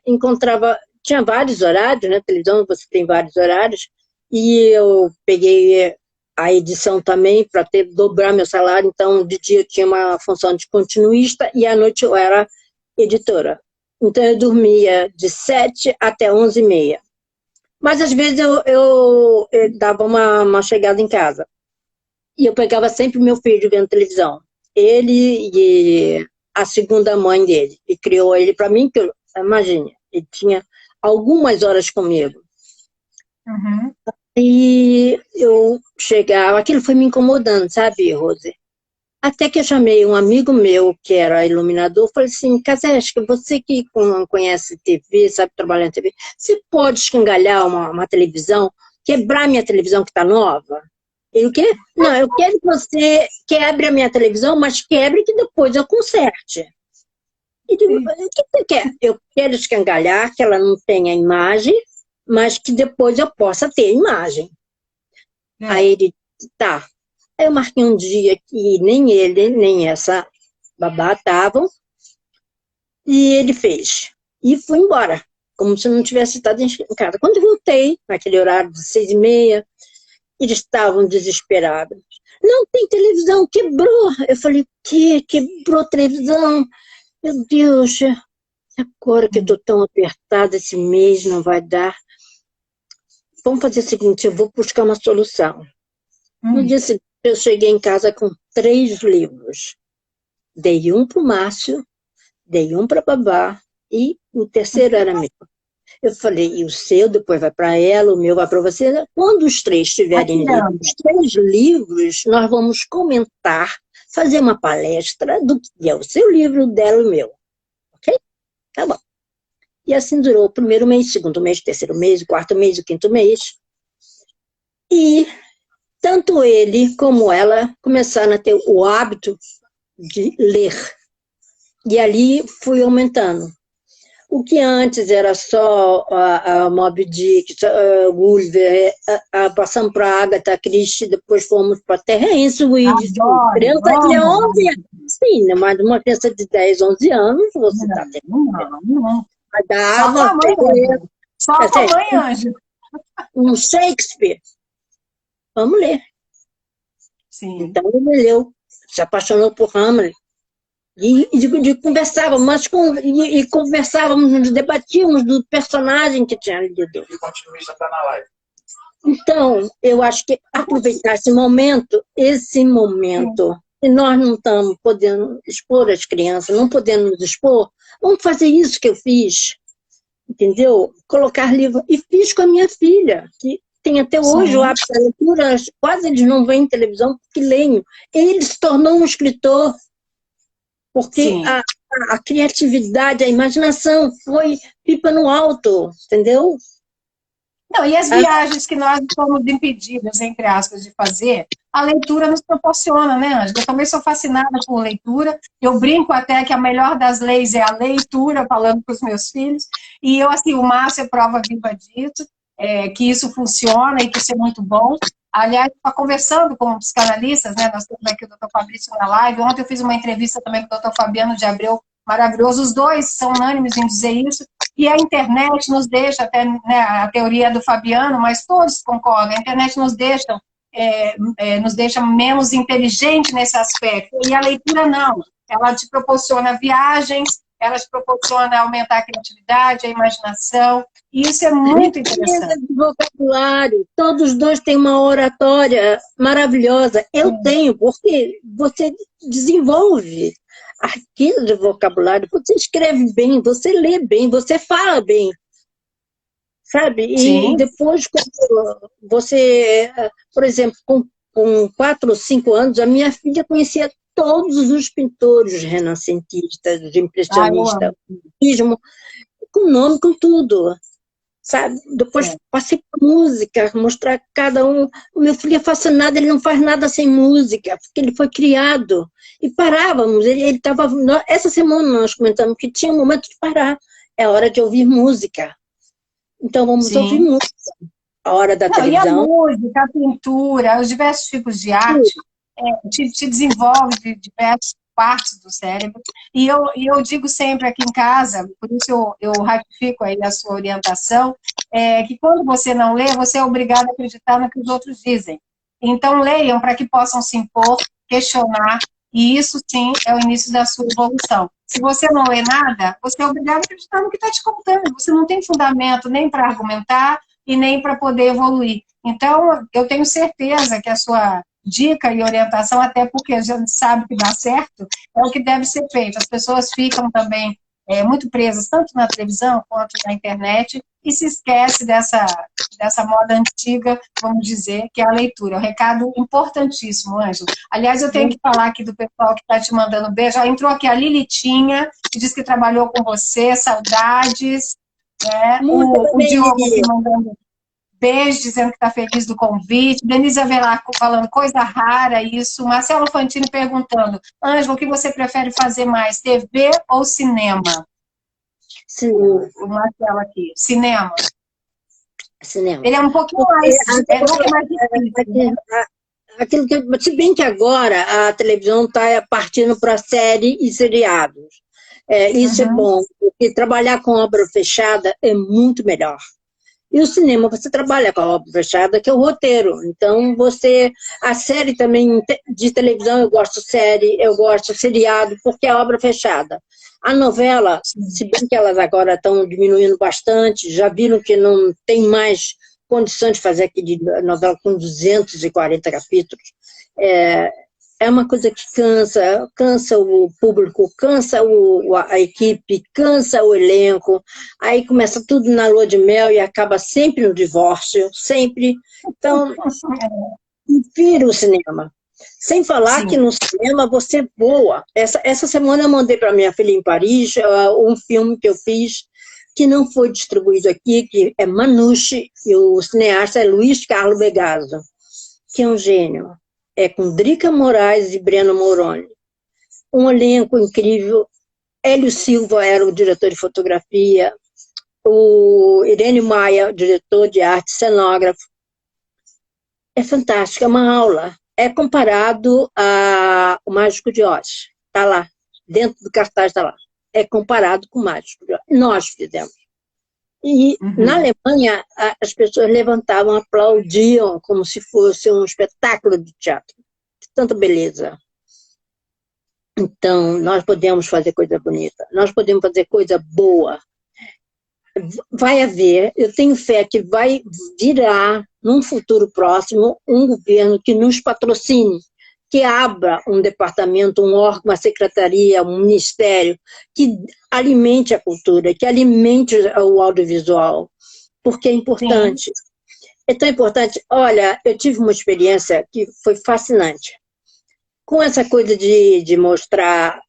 tinha vários horários, né? Televisão você tem vários horários, e eu peguei a edição também para dobrar meu salário. Então, de dia eu tinha uma função de continuista e à noite eu era editora. Então, eu dormia de 7 até 11h30. Mas, às vezes, eu dava uma chegada em casa. E eu pegava sempre meu filho vendo televisão. Ele e a segunda mãe dele. E criou ele para mim, que imagine, ele tinha algumas horas comigo. Uhum. E eu chegava, aquilo foi me incomodando, sabe, Rose? Até que eu chamei um amigo meu, que era iluminador, falei assim: Kazesca, você que conhece TV, sabe trabalhar em TV, você pode escangalhar uma televisão, quebrar minha televisão que está nova? Ele, o quê? Não, eu quero que você quebre a minha televisão, mas quebre que depois eu conserte. E digo, o que você quer? Eu quero escangalhar, que ela não tenha imagem, mas que depois eu possa ter imagem. Aí ele, tá. Aí eu marquei um dia que nem ele, nem essa babá estavam, e ele fez. E fui embora, como se não tivesse estado em casa. Quando eu voltei, naquele horário de 6h30, eles estavam desesperados. Não tem televisão, quebrou. Eu falei, o quê? Quebrou a televisão? Meu Deus, agora que eu estou tão apertada, esse mês não vai dar. Vamos fazer o seguinte, eu vou buscar uma solução. No dia seguinte, eu cheguei em casa com 3 livros. Dei um para o Márcio, dei um para a babá, e o terceiro era meu. Eu falei, e o seu depois vai para ela, o meu vai para você. Quando os 3 estiverem lidos, os 3 livros, nós vamos comentar, fazer uma palestra do que é o seu livro, o dela e o meu. Ok? Tá bom. E assim durou o primeiro mês, segundo mês, terceiro mês, o quarto mês, o quinto mês. E tanto ele como ela começaram a ter o hábito de ler. E ali fui aumentando. O que antes era só a Moby Dick, Gulliver, passamos para a Agatha Christie, depois fomos para Terence Williams. Criança de 11 anos. Sim, mas uma criança de 10, 11 anos, você está tendo. Não. Dava só a mãe, Ângela. Um Shakespeare. Vamos ler. Sim. Então ele leu, se apaixonou por Hamlet. E conversávamos, e conversávamos, debatíamos do personagem que tinha lido. E o continuista está na live. Então, eu acho que aproveitar esse momento, se nós não estamos podendo expor as crianças, não podendo nos expor, vamos fazer isso que eu fiz, entendeu? Colocar livro, e fiz com a minha filha, que tem até hoje o hábito da leitura, quase eles não veem televisão porque leem. Ele se tornou um escritor, porque a criatividade, a imaginação foi pipa no alto, entendeu? Não, e as viagens que nós somos impedidos, entre aspas, de fazer, a leitura nos proporciona, né, Ângela? Eu também sou fascinada por leitura, eu brinco até que a melhor das leis é a leitura, falando para os meus filhos, e eu, assim, o Márcio é prova viva disso, que isso funciona e que isso é muito bom. Aliás, está conversando com psicanalistas, né, nós temos aqui o Dr. Fabrício na live, ontem eu fiz uma entrevista também com o Dr. Fabiano de Abreu, maravilhoso, os dois são unânimes em dizer isso, e a internet nos deixa, até, né, a teoria do Fabiano, mas todos concordam, a internet nos deixa menos inteligente nesse aspecto, e a leitura não, ela te proporciona viagens, ela te proporciona aumentar a criatividade, a imaginação, e isso é muito interessante. De vocabulário, todos os dois têm uma oratória maravilhosa, eu tenho, porque você desenvolve aquilo de vocabulário, você escreve bem, você lê bem, você fala bem, sabe? E depois, quando você, por exemplo, com 4 ou 5 anos, a minha filha conhecia todos os pintores renascentistas, os impressionistas, com nome, com tudo, sabe? Depois passei por música, mostrar cada um. O meu filho é fascinado, ele não faz nada sem música, porque ele foi criado. E parávamos, ele estava... Essa semana nós comentamos que tinha um momento de parar, é hora de ouvir música. Então vamos ouvir música. A hora da televisão. E a música, a pintura, os diversos tipos de arte te desenvolve de diversas partes do cérebro. E eu digo sempre aqui em casa, por isso eu ratifico aí a sua orientação, que quando você não lê, você é obrigado a acreditar no que os outros dizem. Então leiam para que possam se impor, questionar, e isso sim é o início da sua evolução. Se você não lê nada, você é obrigado a acreditar no que está te contando. Você não tem fundamento nem para argumentar e nem para poder evoluir. Então, eu tenho certeza que a sua dica e orientação, até porque a gente sabe que dá certo, é o que deve ser feito. As pessoas ficam também muito presas, tanto na televisão quanto na internet, e se esquece dessa moda antiga, vamos dizer, que é a leitura. É um recado importantíssimo, Ângelo. Aliás, eu tenho que falar aqui do pessoal que está te mandando beijo. Já entrou aqui a Lilitinha, que diz que trabalhou com você, saudades. O Diogo me mandando beijo, dizendo que está feliz do convite. Denise Avelar falando coisa rara isso. Marcelo Fantini perguntando, Ângelo, o que você prefere fazer mais, TV ou cinema? Sim. O Marcelo aqui. Cinema. Ele é um pouquinho mais difícil. Aquilo que, se bem que agora a televisão está partindo para série e seriados. Isso é bom, porque trabalhar com obra fechada é muito melhor. E o cinema, você trabalha com a obra fechada, que é o roteiro. Então, a série também, de televisão, eu gosto de série, eu gosto de seriado, porque é obra fechada. A novela, se bem que elas agora estão diminuindo bastante, já viram que não tem mais condição de fazer aquele novela com 240 capítulos. É uma coisa que cansa o público, cansa a equipe, cansa o elenco, aí começa tudo na lua de mel e acaba sempre no divórcio, sempre. Então, prefiro o cinema. Sem falar que no cinema você voa. Essa semana eu mandei para minha filha em Paris um filme que eu fiz, que não foi distribuído aqui, que é Manouche, e o cineasta é Luiz Carlos Begazo, que é um gênio. É com Drica Moraes e Breno Moroni. Um elenco incrível. Hélio Silva era o diretor de fotografia, o Irene Maia, diretor de arte, cenógrafo. É fantástico, é uma aula. É comparado ao Mágico de Oz. Está lá, dentro do cartaz está lá. É comparado com o Mágico de Oz. Nós fizemos. E na Alemanha, as pessoas levantavam, aplaudiam, como se fosse um espetáculo de teatro. De tanta beleza. Então, nós podemos fazer coisa bonita, nós podemos fazer coisa boa. Vai haver, eu tenho fé que vai virar, num futuro próximo, um governo que nos patrocine, que abra um departamento, um órgão, uma secretaria, um ministério, que alimente a cultura, que alimente o audiovisual, porque é importante. Sim. É tão importante. Olha, eu tive uma experiência que foi fascinante. Com essa coisa de mostrar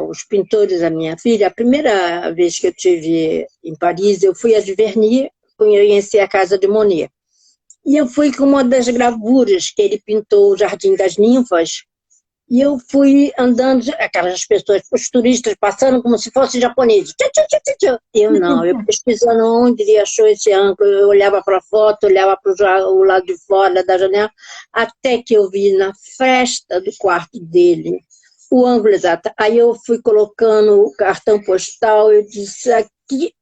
os pintores à minha filha, a primeira vez que eu estive em Paris, eu fui a Giverny, conheci a casa de Monet. E eu fui com uma das gravuras que ele pintou, o Jardim das Ninfas, e eu fui andando, aquelas pessoas, os turistas passando como se fossem japoneses. Eu não, eu pesquisando onde ele achou esse ângulo, eu olhava para a foto, olhava para o lado de fora da janela, até que eu vi na fresta do quarto dele o ângulo exato. Aí eu fui colocando o cartão postal, eu disse, aqui,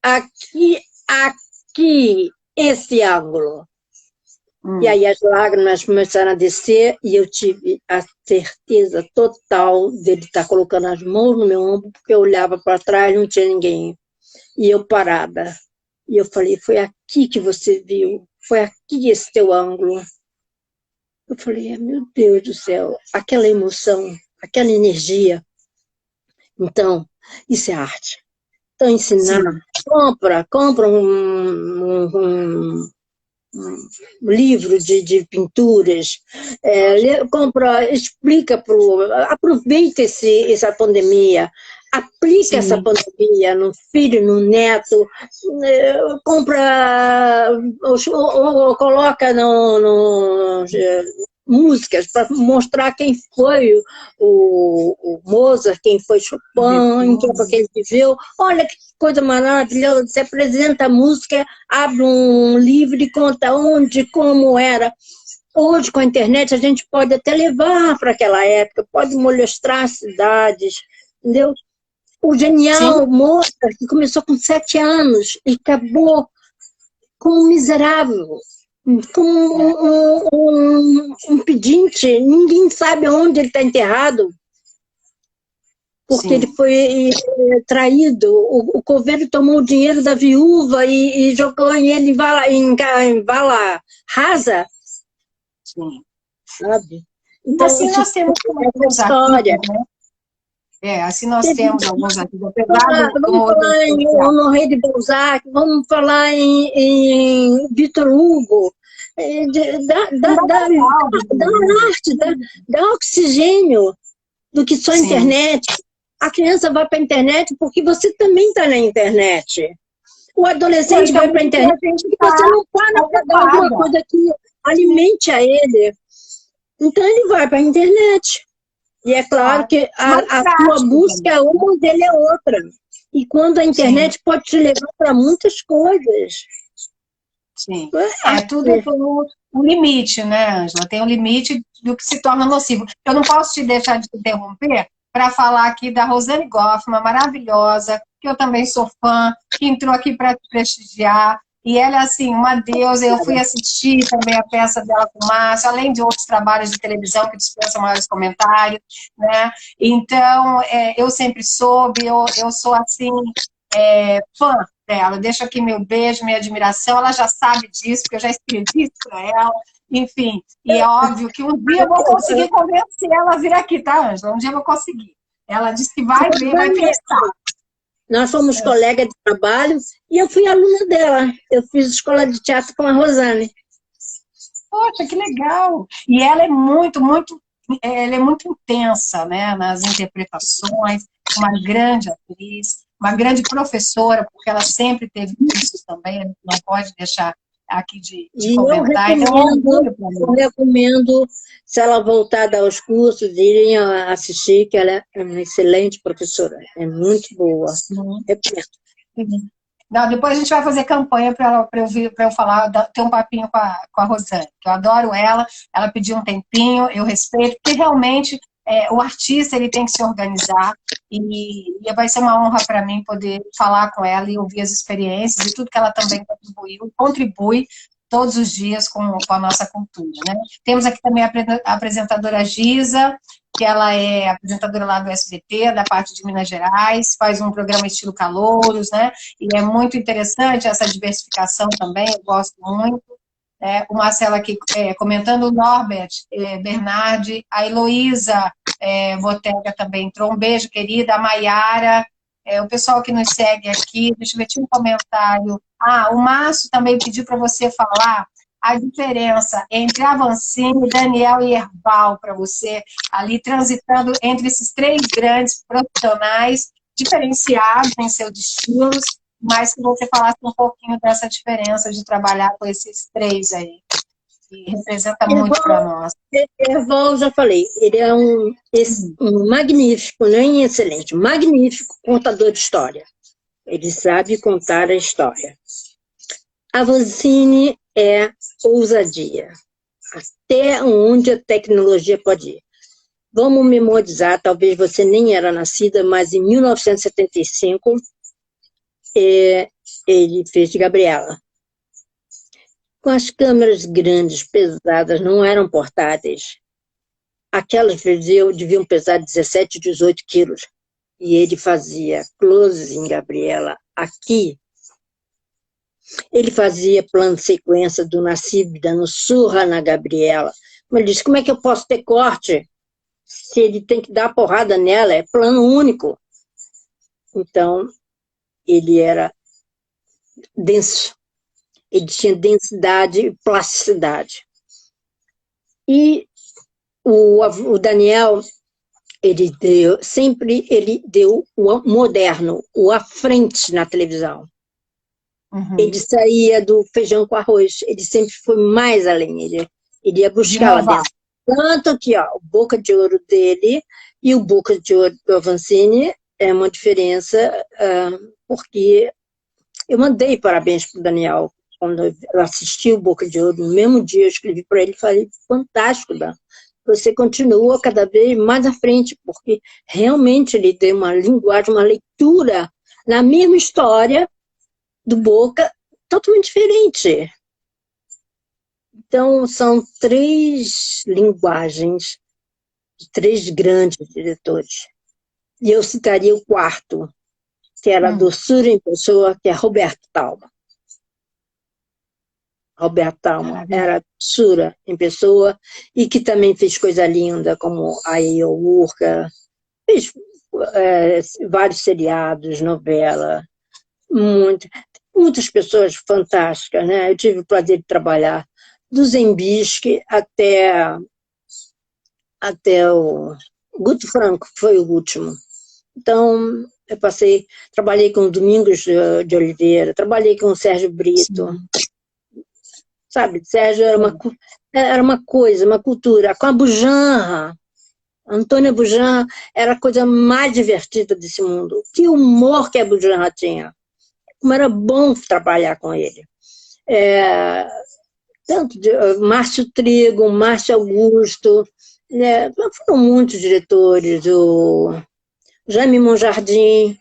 esse ângulo. E aí as lágrimas começaram a descer e eu tive a certeza total dele estar colocando as mãos no meu ombro, porque eu olhava para trás, não tinha ninguém. E eu parada. E eu falei, foi aqui que você viu, foi aqui esse teu ângulo. Eu falei, meu Deus do céu, aquela emoção, aquela energia. Então, isso é arte. Então, ensinar, compra um livro de pinturas, compra, explica, aproveita essa pandemia, aplica essa pandemia no filho, no neto, compra, ou coloca músicas para mostrar quem foi o Mozart, quem foi Chopin, em que época ele viveu. Olha que coisa maravilhosa, você apresenta a música, abre um livro e conta onde, como era. Hoje, com a internet, a gente pode até levar para aquela época, pode mostrar cidades, entendeu? O genial Mozart, que começou com 7 anos e acabou como um miserável, como um pedinte, ninguém sabe onde ele está enterrado, porque ele foi traído, o coveiro tomou o dinheiro da viúva e jogou ele em vala rasa, sabe? Então, assim nós temos alguns história. Assim nós temos alguns artigos. Vamos falar em Honoré de Balzac, vamos falar em Victor Hugo, da arte, da oxigênio do que só a internet. A criança vai para a internet porque você também está na internet. O adolescente vai para a internet porque você não para para dar alguma coisa que alimente a ele. Então ele vai para a internet. E é claro que a sua busca é uma, dele é outra. E quando a internet pode te levar para muitas coisas. Sim. Tudo tem um limite, né, Ângela? Tem um limite do que se torna nocivo. Eu não posso te deixar de te interromper para falar aqui da Rosane Goffman, maravilhosa, que eu também sou fã, que entrou aqui para te prestigiar. E ela é, assim, uma deusa. Eu fui assistir também a peça dela com o Márcio, além de outros trabalhos de televisão que dispensam maiores comentários, né? Então, eu sempre soube, eu sou, assim, fã dela. Deixo aqui meu beijo, minha admiração. Ela já sabe disso, porque eu já escrevi isso para ela. Enfim, e é óbvio que um dia eu vou conseguir convencer ela a vir aqui, tá, Ângela? Um dia eu vou conseguir. Ela disse que vai ver, vai pensar. Nós fomos colegas de trabalho e eu fui aluna dela. Eu fiz escola de teatro com a Rosane. Poxa, que legal! E ela é muito intensa, né, nas interpretações, uma grande atriz, uma grande professora, porque ela sempre teve cursos também, a gente não pode deixar aqui de comentar. Eu recomendo, se ela voltar a dar os cursos, irem assistir, que ela é uma excelente professora, é muito boa. Não, depois a gente vai fazer campanha para eu falar, ter um papinho com a Rosane, que eu adoro ela pediu um tempinho, eu respeito, porque realmente o artista ele tem que se organizar e vai ser uma honra para mim poder falar com ela e ouvir as experiências e tudo que ela também contribui. todos os dias com a nossa cultura, né? Temos aqui também a apresentadora Giza, que ela é apresentadora lá do SBT, da parte de Minas Gerais, faz um programa estilo Calouros, né? E é muito interessante essa diversificação também, eu gosto muito. O Marcelo aqui comentando, o Norbert Bernardi, a Heloísa Botega também entrou, um beijo, querida, a Maiara, o pessoal que nos segue aqui, deixa eu ver, tinha um comentário. O Márcio também pediu para você falar a diferença entre Avancini, Daniel e Herval, para você, ali transitando entre esses três grandes profissionais, diferenciados em seus destinos, mas que você falasse um pouquinho dessa diferença de trabalhar com esses três aí, que representa muito para nós. Herval, já falei, ele é um magnífico, nem excelente, magnífico contador de história. Ele sabe contar a história. Avancini é ousadia, até onde a tecnologia pode ir. Vamos memorizar, talvez você nem era nascida, mas em 1975, ele fez Gabriela. Com as câmeras grandes, pesadas, não eram portáteis. Aquelas deviam pesar 17, 18 quilos. E ele fazia close em Gabriela aqui. Ele fazia plano de sequência do Nassib dando surra na Gabriela. Mas ele disse, como é que eu posso ter corte se ele tem que dar porrada nela? É plano único. Então, ele era denso. Ele tinha densidade e plasticidade. E o Daniel, ele deu o moderno, o à frente na televisão. Uhum. Ele saía do feijão com arroz, ele sempre foi mais além, ele ia buscar lá dentro. Tanto que o Boca de Ouro dele e o Boca de Ouro do Avancini é uma diferença, porque eu mandei parabéns para o Daniel, quando eu assisti o Boca de Ouro, no mesmo dia eu escrevi para ele e falei, fantástico, Dan. Você continua cada vez mais à frente, porque realmente ele deu uma linguagem, uma leitura na mesma história do Boca, totalmente diferente. Então, são três linguagens de três grandes diretores. E eu citaria o quarto, que era a doçura em pessoa, que é Roberto Talma. Roberto Talma era doçura em pessoa e que também fez coisa linda, como a Urca, fez vários seriados, novela, muitas pessoas fantásticas, né? Eu tive o prazer de trabalhar do Zembiski até o Guto Franco, foi o último. Então, eu trabalhei com o Domingos de Oliveira, trabalhei com o Sérgio Brito. Sim. Sabe, Sérgio era uma coisa, uma cultura. Com a Bujanra, Antônia Bujanra era a coisa mais divertida desse mundo. Que humor que a Bujanra tinha. Como era bom trabalhar com ele. Tanto de Márcio Trigo, Márcio Augusto, foram muitos diretores, o Jaime Monjardim,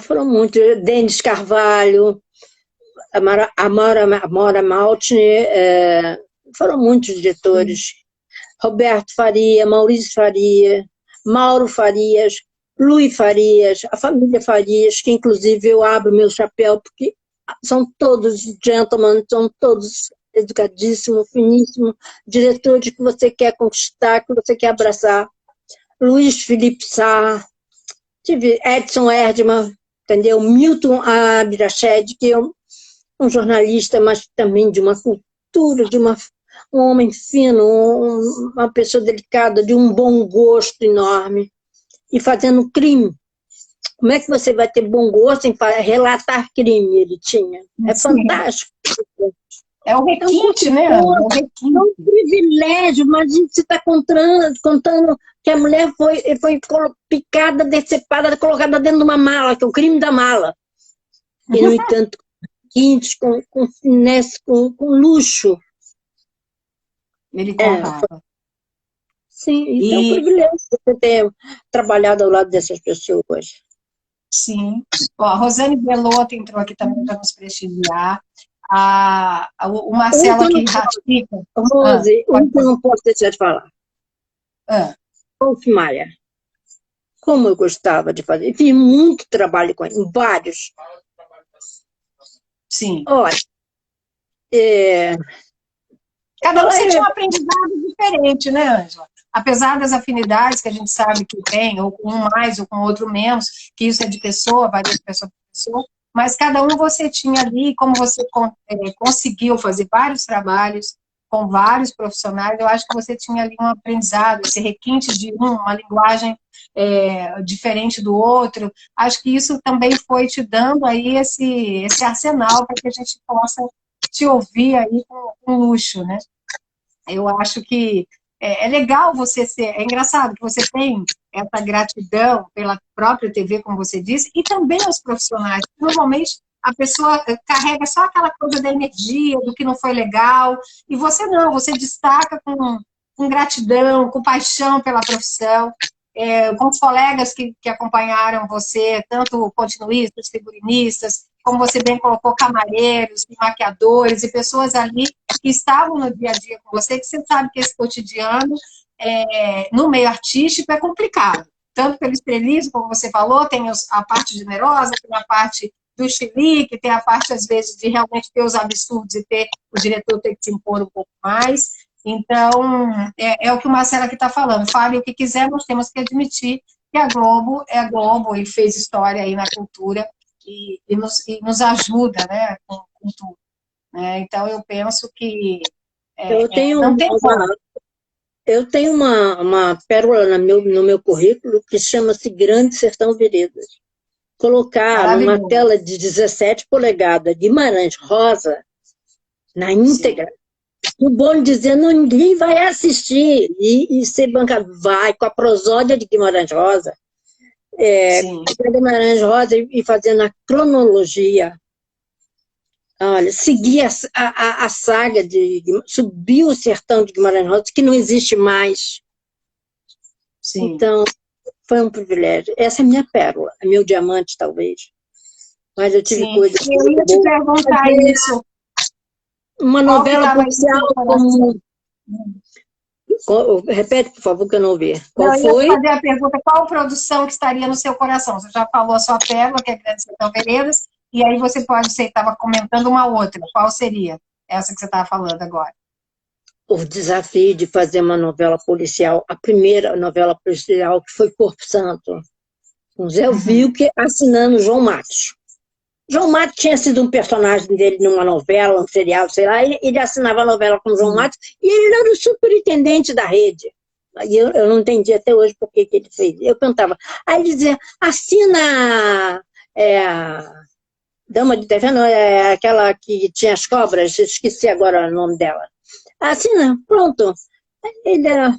foram muitos, Denis Carvalho, Amora Maltner, foram muitos diretores, Roberto Faria, Maurício Faria, Mauro Farias, Luiz Farias, a família Farias, que inclusive eu abro meu chapéu, porque são todos gentlemen, são todos educadíssimos, finíssimos, diretores que você quer conquistar, que você quer abraçar. Luiz Felipe Sá, tive Edson Erdmann, entendeu? Milton Abirached, que é um jornalista, mas também de uma cultura, um homem fino, uma pessoa delicada, de um bom gosto enorme, e fazendo crime. Como é que você vai ter bom gosto em relatar crime? Ele tinha. É fantástico. É um requinte, né? É um privilégio. Imagina você está contando que a mulher foi picada, decepada, colocada dentro de uma mala, que é o crime da mala. E, no entanto, com finesse, com luxo. Ele contava. Sim, isso é um privilégio você ter trabalhado ao lado dessas pessoas. Sim. Ó, a Rosane Belotto entrou aqui também para nos prestigiar. O Marcelo aqui ratifica. Rose, um que eu não posso deixar de falar. Wolf Maia. Como eu gostava de fazer. Fiz muito trabalho com ele, vários. Sim. Olha, cada um tinha um aprendizado diferente, né, Ângela? Apesar das afinidades que a gente sabe que tem, ou com um mais, ou com outro menos, que isso é de pessoa, varia de pessoa para pessoa, mas cada um você tinha ali, como você conseguiu fazer vários trabalhos com vários profissionais, eu acho que você tinha ali um aprendizado, esse requinte de uma linguagem diferente do outro, acho que isso também foi te dando aí esse arsenal para que a gente possa te ouvir aí com luxo, né? Eu acho que é legal você é engraçado que você tem essa gratidão pela própria TV, como você disse, e também aos profissionais. Normalmente, a pessoa carrega só aquela coisa da energia, do que não foi legal, e você não, você destaca com gratidão, com paixão pela profissão, com os colegas que acompanharam você, tanto continuistas, figurinistas, como você bem colocou, camareiros, maquiadores e pessoas ali que estavam no dia a dia com você, que você sabe que esse cotidiano no meio artístico é complicado. Tanto pelo estrelismo, como você falou, tem a parte generosa, tem a parte do chilique, tem a parte, às vezes, de realmente ter os absurdos e o diretor ter que se impor um pouco mais. Então, é o que o Marcelo aqui está falando. Fale o que quiser, nós temos que admitir que a Globo é a Globo e fez história aí na cultura e nos ajuda, né, com tudo. Né? Então, eu penso que não tem como. Eu tenho uma pérola no meu currículo que chama-se Grande Sertão Veredas. Colocar numa tela de 17 polegadas, Guimarães Rosa, na íntegra, o bom dizendo, ninguém vai assistir, e ser bancado, vai, com a prosódia de Guimarães Rosa, Guimarães Rosa e fazendo a cronologia. Olha, seguir a saga subir o sertão de Guimarães Rosa, que não existe mais. Sim. Então, foi um privilégio. Essa é a minha pérola, é meu diamante, talvez. Mas eu tive coisas... Eu ia te perguntar isso. Uma novela policial como... Repete, por favor, que eu não ouvi. Qual foi? Eu ia fazer a pergunta, qual produção que estaria no seu coração? Você já falou a sua pérola, que é Grande Sertão Veredas, e aí você estava comentando uma outra. Qual seria essa que você estava falando agora? O desafio de fazer uma novela policial, a primeira novela policial que foi Corpo Santo, com Zé Vilker assinando João Matos. João Matos tinha sido um personagem dele numa novela, um serial, sei lá, ele assinava a novela com João Matos, e ele era o superintendente da rede. E eu não entendi até hoje por que ele fez. Eu perguntava. Aí ele dizia, assina Dama de TV, não, aquela que tinha as cobras, esqueci agora o nome dela. Assina, pronto. Ele era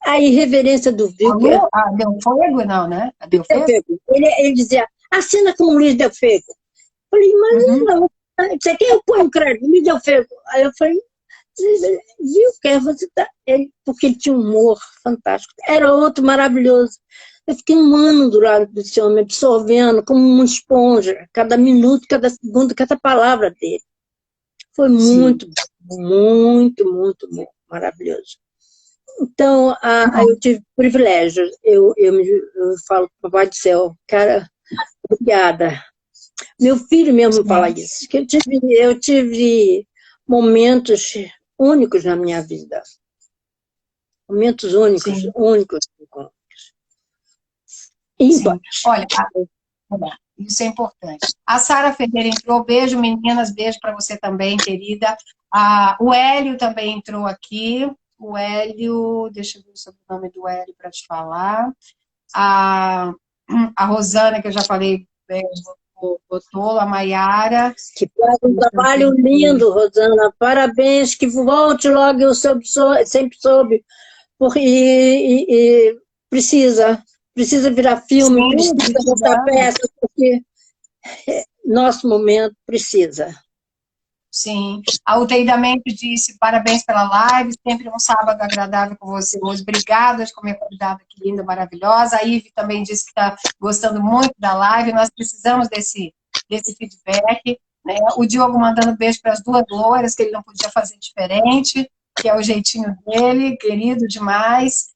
a irreverência do Vilker. Deu Fogo, não, né? Deu Fogo? Ele dizia, assina com o Luiz Del Fego. Eu falei, mas não, você quer eu ponho o crédito, Luiz Del Fego. Aí eu falei, Vilker, você tá... Porque ele tinha um humor fantástico. Era outro maravilhoso. Eu fiquei um ano do lado desse homem, absorvendo como uma esponja, cada minuto, cada segundo, cada palavra dele. Foi muito, muito, muito, muito maravilhoso. Então, eu tive privilégio. Eu falo para o Papai do Céu, cara, obrigada. Meu filho mesmo fala isso, que eu tive momentos únicos na minha vida. Momentos únicos, únicos. Olha, isso é importante. A Sara Ferreira entrou, beijo meninas, beijo para você também, querida. O Hélio também entrou aqui. O Hélio, deixa eu ver o sobrenome do Hélio para te falar. A Rosana, que eu já falei, botou, a Maiara. Que faz um trabalho lindo, Rosana. Parabéns, que volte logo, eu sempre soube. E precisa virar filme, precisa botar peça, porque nosso momento precisa. Sim. A Uteida Mendes disse, parabéns pela live, sempre um sábado agradável com você hoje. Obrigada por minha convidada, que linda, maravilhosa. A Ive também disse que está gostando muito da live, nós precisamos desse feedback. né? O Diogo mandando beijo para as duas Glórias, que ele não podia fazer diferente, que é o jeitinho dele, querido demais.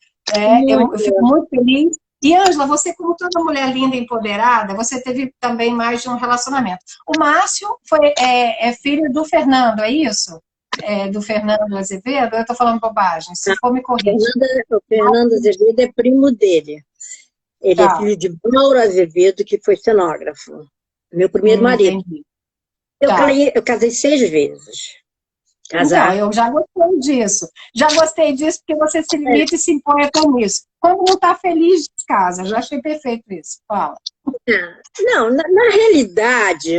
Eu fico muito feliz. E, Ângela, você, como toda mulher linda e empoderada, você teve também mais de um relacionamento. O Márcio é filho do Fernando, é isso? Do Fernando Azevedo? Eu estou falando bobagem, se for me corrigir. O Fernando Azevedo é primo dele. Ele é filho de Mauro Azevedo, que foi cenógrafo. Meu primeiro marido. Entendi. Eu casei 6 vezes. Então, eu já gostei disso. Já gostei disso porque você se limita e se impõe com isso. Quando não está feliz, descasa. Já achei perfeito isso. Fala. Não, na realidade,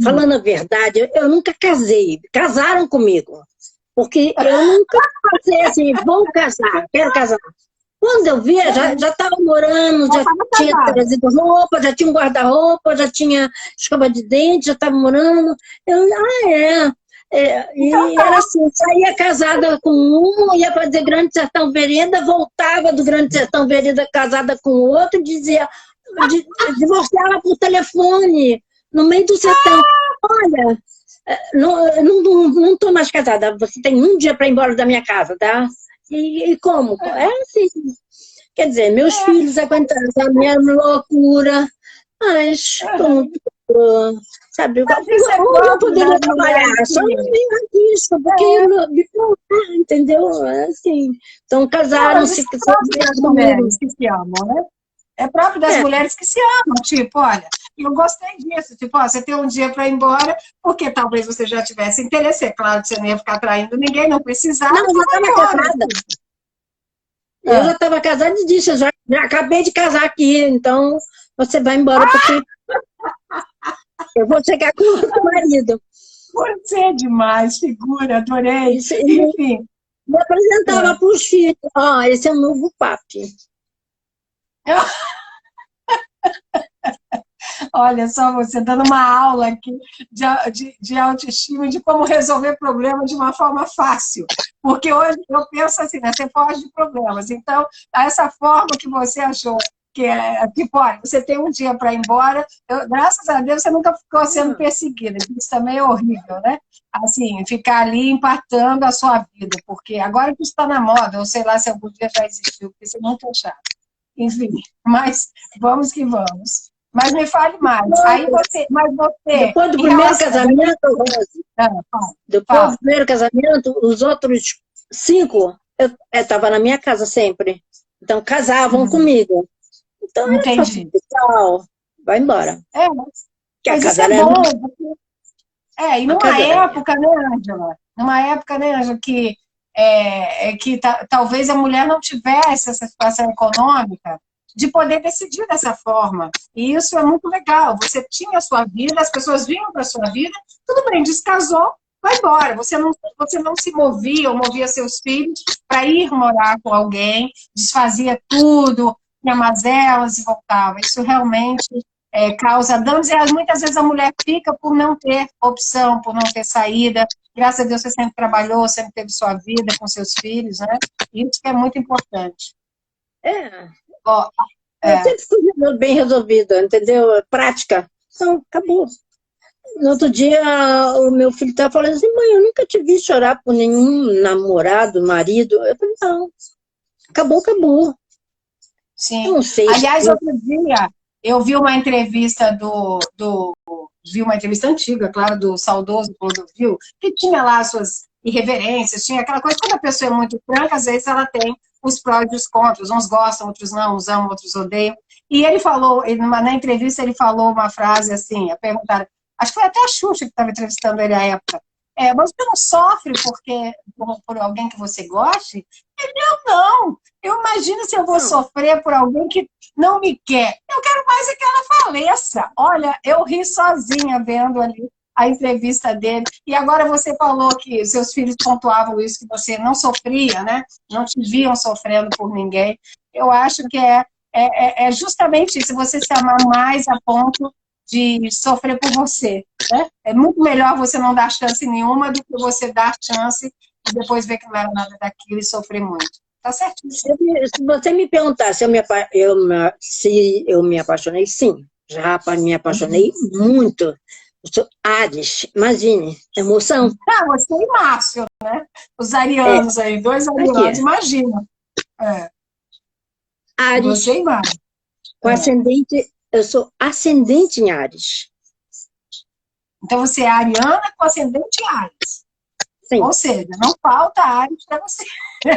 falando a verdade, eu nunca casei. Casaram comigo. Porque eu nunca passei assim, vou casar, quero casar. Quando eu via, já estava morando, já tinha trazido roupa, já tinha um guarda-roupa, já tinha escova de dente, já estava morando. E era assim, saía casada com um, ia fazer Grande Sertão Vereda, voltava do Grande Sertão Vereda casada com o outro, dizia, divorciava por telefone, no meio do sertão. Olha, não estou mais casada, você tem um dia para ir embora da minha casa, tá? E como? É assim. Quer dizer, meus filhos aguentaram a minha loucura, mas sabe, eu não poderia trabalhar, só não vim isso, porque entendeu? Assim, então casaram-se. Das mulheres que se amam, né? É próprio das mulheres que se amam, tipo, olha, eu gostei disso, tipo, ó, você tem um dia para ir embora, porque talvez você já tivesse interesse, é claro que você não ia ficar traindo ninguém, não precisava. Não, eu já estava casada. Eu já estava casada e disse, eu já acabei de casar aqui, então você vai embora, porque eu vou chegar com outro marido. Você é demais, figura, adorei. Enfim. Me apresentava para os filhos, esse é o novo papi. Olha só, você dando uma aula aqui de autoestima, de como resolver problemas de uma forma fácil. Porque hoje eu penso assim, né? Você foge de problemas. Então, essa forma que você achou, que é tipo, olha, você tem um dia para ir embora, graças a Deus você nunca ficou sendo perseguida. Isso também é horrível, né? Assim, ficar ali empatando a sua vida, porque agora que está na moda, ou sei lá se algum dia já existiu, porque isso é muito chato. Enfim, mas vamos que vamos. Mas me fale mais. Aí você, depois do primeiro casamento, depois do primeiro casamento, os outros 5 eu estava na minha casa sempre. Então casavam comigo. Então era fácil, pessoal, vai embora. Mas isso é bom. E numa época, né, Ângela? Numa época, né, Ângela, que talvez a mulher não tivesse essa situação econômica de poder decidir dessa forma. E isso é muito legal. Você tinha a sua vida, as pessoas vinham para a sua vida, tudo bem, descasou, vai embora. Você não se movia ou movia seus filhos para ir morar com alguém, desfazia tudo, tinha mazelas e voltava. Isso realmente causa danos e muitas vezes a mulher fica por não ter opção, por não ter saída. Graças a Deus você sempre trabalhou, sempre teve sua vida com seus filhos, né? Isso que é muito importante. Eu sempre fui bem resolvida, entendeu? Prática. Então, acabou. No outro dia, o meu filho estava falando assim, mãe, eu nunca te vi chorar por nenhum namorado, marido. Eu falei, não. Acabou. Sim. Eu não sei. Aliás, outro dia, eu vi uma entrevista vi uma entrevista antiga, claro, do saudoso Clodovil, que tinha lá suas irreverências, tinha aquela coisa, quando a pessoa é muito franca, às vezes ela tem os prós e os contras, uns gostam, outros não, uns amam, outros odeiam. E ele falou, na entrevista ele falou uma frase assim, a perguntar, acho que foi até a Xuxa que estava entrevistando ele à época, você não sofre por alguém que você goste? Ele, não. Eu imagino se eu vou sofrer por alguém que não me quer. Eu quero mais é que ela faleça. Olha, eu ri sozinha vendo ali a entrevista dele. E agora você falou que seus filhos pontuavam isso, que você não sofria, né? Não te viam sofrendo por ninguém. Eu acho que é justamente isso, você se amar mais a ponto de sofrer por você, né? É muito melhor você não dar chance nenhuma do que você dar chance e depois ver que não era nada daquilo e sofrer muito. Tá certo? Se você me perguntar se eu me apaixonei, sim. Já me apaixonei muito. Ares, imagine, emoção. Ah, você e Márcio, né? Os arianos aí, 2 arianos, imagina. Ares, Você e Márcio. com ascendente, eu sou ascendente em Ares. Então você é ariana com ascendente em Ares. Sim. Ou seja, não falta Ares para você,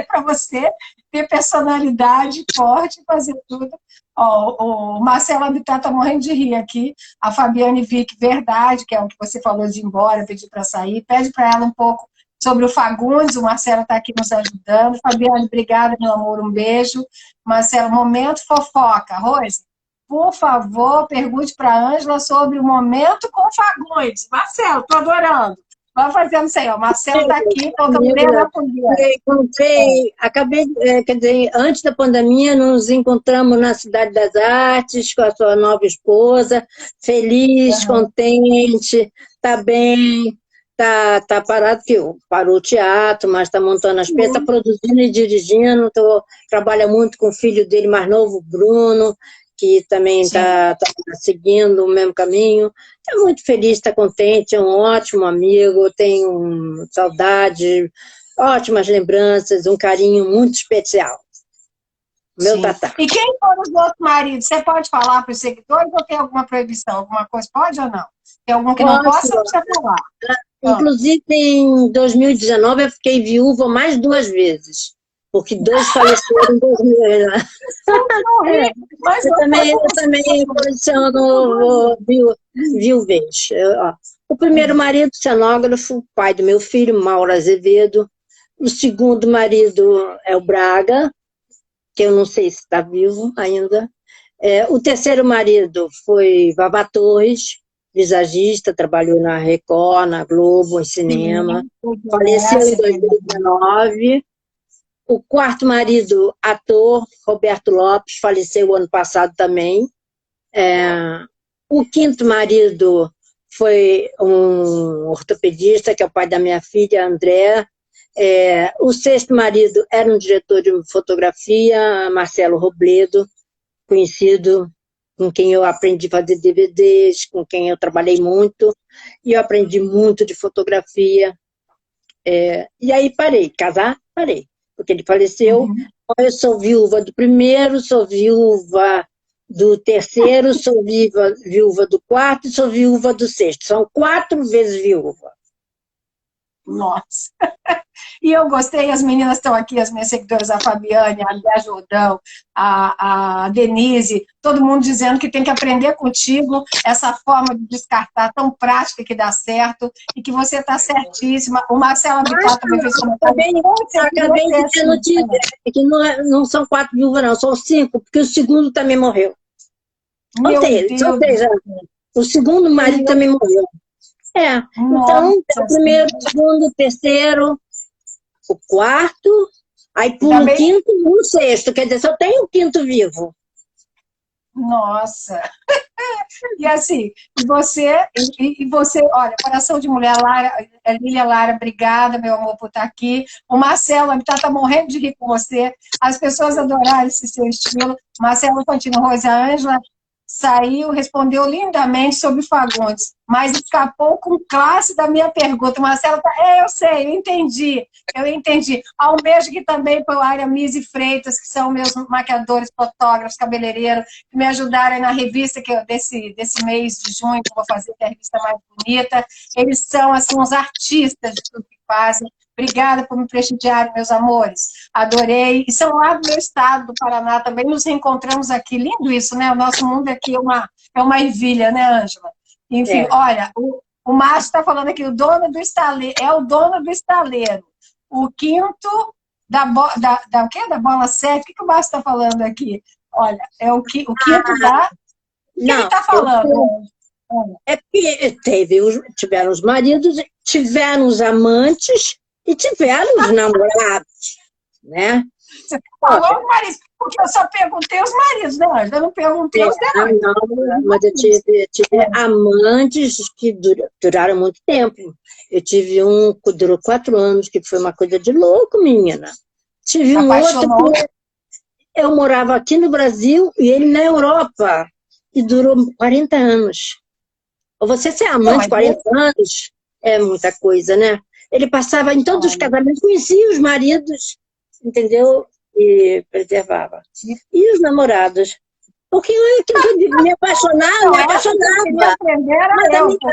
para você ter personalidade forte e fazer tudo. O Marcelo Habitat está morrendo de rir aqui. A Fabiane Vick, verdade, que é o que você falou de ir embora, pedir para sair. Pede para ela um pouco sobre o Fagundes. O Marcelo está aqui nos ajudando. Fabiane, obrigada, meu amor, um beijo. Marcelo, momento fofoca. Rose, por favor, pergunte para a Ângela sobre o momento com o Fagundes. Marcelo, estou adorando. Vai fazendo isso aí, ó. Marcelo está aqui, colocando bem na fogueira. Quer dizer, antes da pandemia, nos encontramos na Cidade das Artes, com a sua nova esposa, feliz, contente, está bem, tá parado, que parou o teatro, mas está montando as peças, está produzindo e dirigindo, trabalha muito com o filho dele mais novo, Bruno, que também está seguindo o mesmo caminho. Está muito feliz, está contente, é um ótimo amigo, tenho saudade, ótimas lembranças, um carinho muito especial. Meu tatá. E quem foram os outros maridos? Você pode falar para os seguidores ou tem alguma proibição? Alguma coisa pode ou não? Tem algum que não possa, não precisa falar. Inclusive, em 2019, eu fiquei viúva mais 2 vezes. Porque 2 faleceram em 2000. Eu também coleciono viuvez. O primeiro marido, cenógrafo, pai do meu filho, Mauro Azevedo. O segundo marido é o Braga, que eu não sei se está vivo ainda. O terceiro marido foi Vavá Torres, visagista, trabalhou na Record, na Globo, em cinema. Faleceu em 2019. O quarto marido, ator, Roberto Lopes, faleceu ano passado também. O quinto marido foi um ortopedista, que é o pai da minha filha, André. O sexto marido era um diretor de fotografia, Marcelo Robledo, conhecido, com quem eu aprendi a fazer DVDs, com quem eu trabalhei muito, e eu aprendi muito de fotografia. E aí parei, casar, parei. Porque ele faleceu. Eu sou viúva do primeiro, sou viúva do terceiro, sou viúva do quarto e sou viúva do sexto. São 4 vezes viúva. Nossa! E eu gostei, as meninas estão aqui, as minhas seguidoras, a Fabiane, a André Jordão, a Denise, todo mundo dizendo que tem que aprender contigo essa forma de descartar tão prática que dá certo e que você está certíssima. O Marcelo Habitat também fez comentário. Acabei de ter notícia, que não são 4 viúvas, não, são 5, porque o segundo também morreu. São 3 anos. O segundo marido também morreu. Então, o primeiro, o segundo, o terceiro, o quarto, aí pulo o quinto e o sexto, quer dizer, só tem o quinto vivo. Nossa! E assim, você, olha, Coração de Mulher, Lília Lara, obrigada, meu amor, por estar aqui. O Marcelo está morrendo de rir com você. As pessoas adoraram esse seu estilo. Marcelo Fantino Rose, a Ângela saiu, respondeu lindamente sobre Fagundes, mas escapou com classe da minha pergunta. Marcelo, eu sei, eu entendi. Um beijo aqui também para o Aramis e Freitas, que são meus maquiadores, fotógrafos, cabeleireiros, que me ajudaram aí na revista desse mês de junho, que eu vou fazer, que é a revista mais bonita. Eles são, assim, os artistas de tudo que fazem. Obrigada por me prestigiar, meus amores. Adorei. E são lá do meu estado, do Paraná, também. Nos reencontramos aqui. Lindo isso, né? O nosso mundo aqui é uma ervilha, né, Ângela? Enfim, olha, o Márcio está falando aqui, o dono do estaleiro, é o dono do estaleiro. O quinto da bola 7. O que o Márcio está falando aqui? Olha, é o quinto da... O que ele está falando? É porque tiveram os maridos, tiveram os amantes e tiveram os namorados, né? Você falou os maridos, porque eu só perguntei os maridos, né? Eu não perguntei os demais. Não, mas eu tive amantes que duraram muito tempo. Eu tive um que durou 4 anos, que foi uma coisa de louco, menina. Tive um outro que eu morava aqui no Brasil e ele na Europa, e durou 40 anos. Você ser Não, amante mas 40 anos é muita coisa, né? Ele passava em todos os olha, casamentos, conhecia os maridos, entendeu? E preservava. E os namorados? Porque aquilo que eu digo, me não, essa que eu queria apaixonava. aprender era Mas eu, porque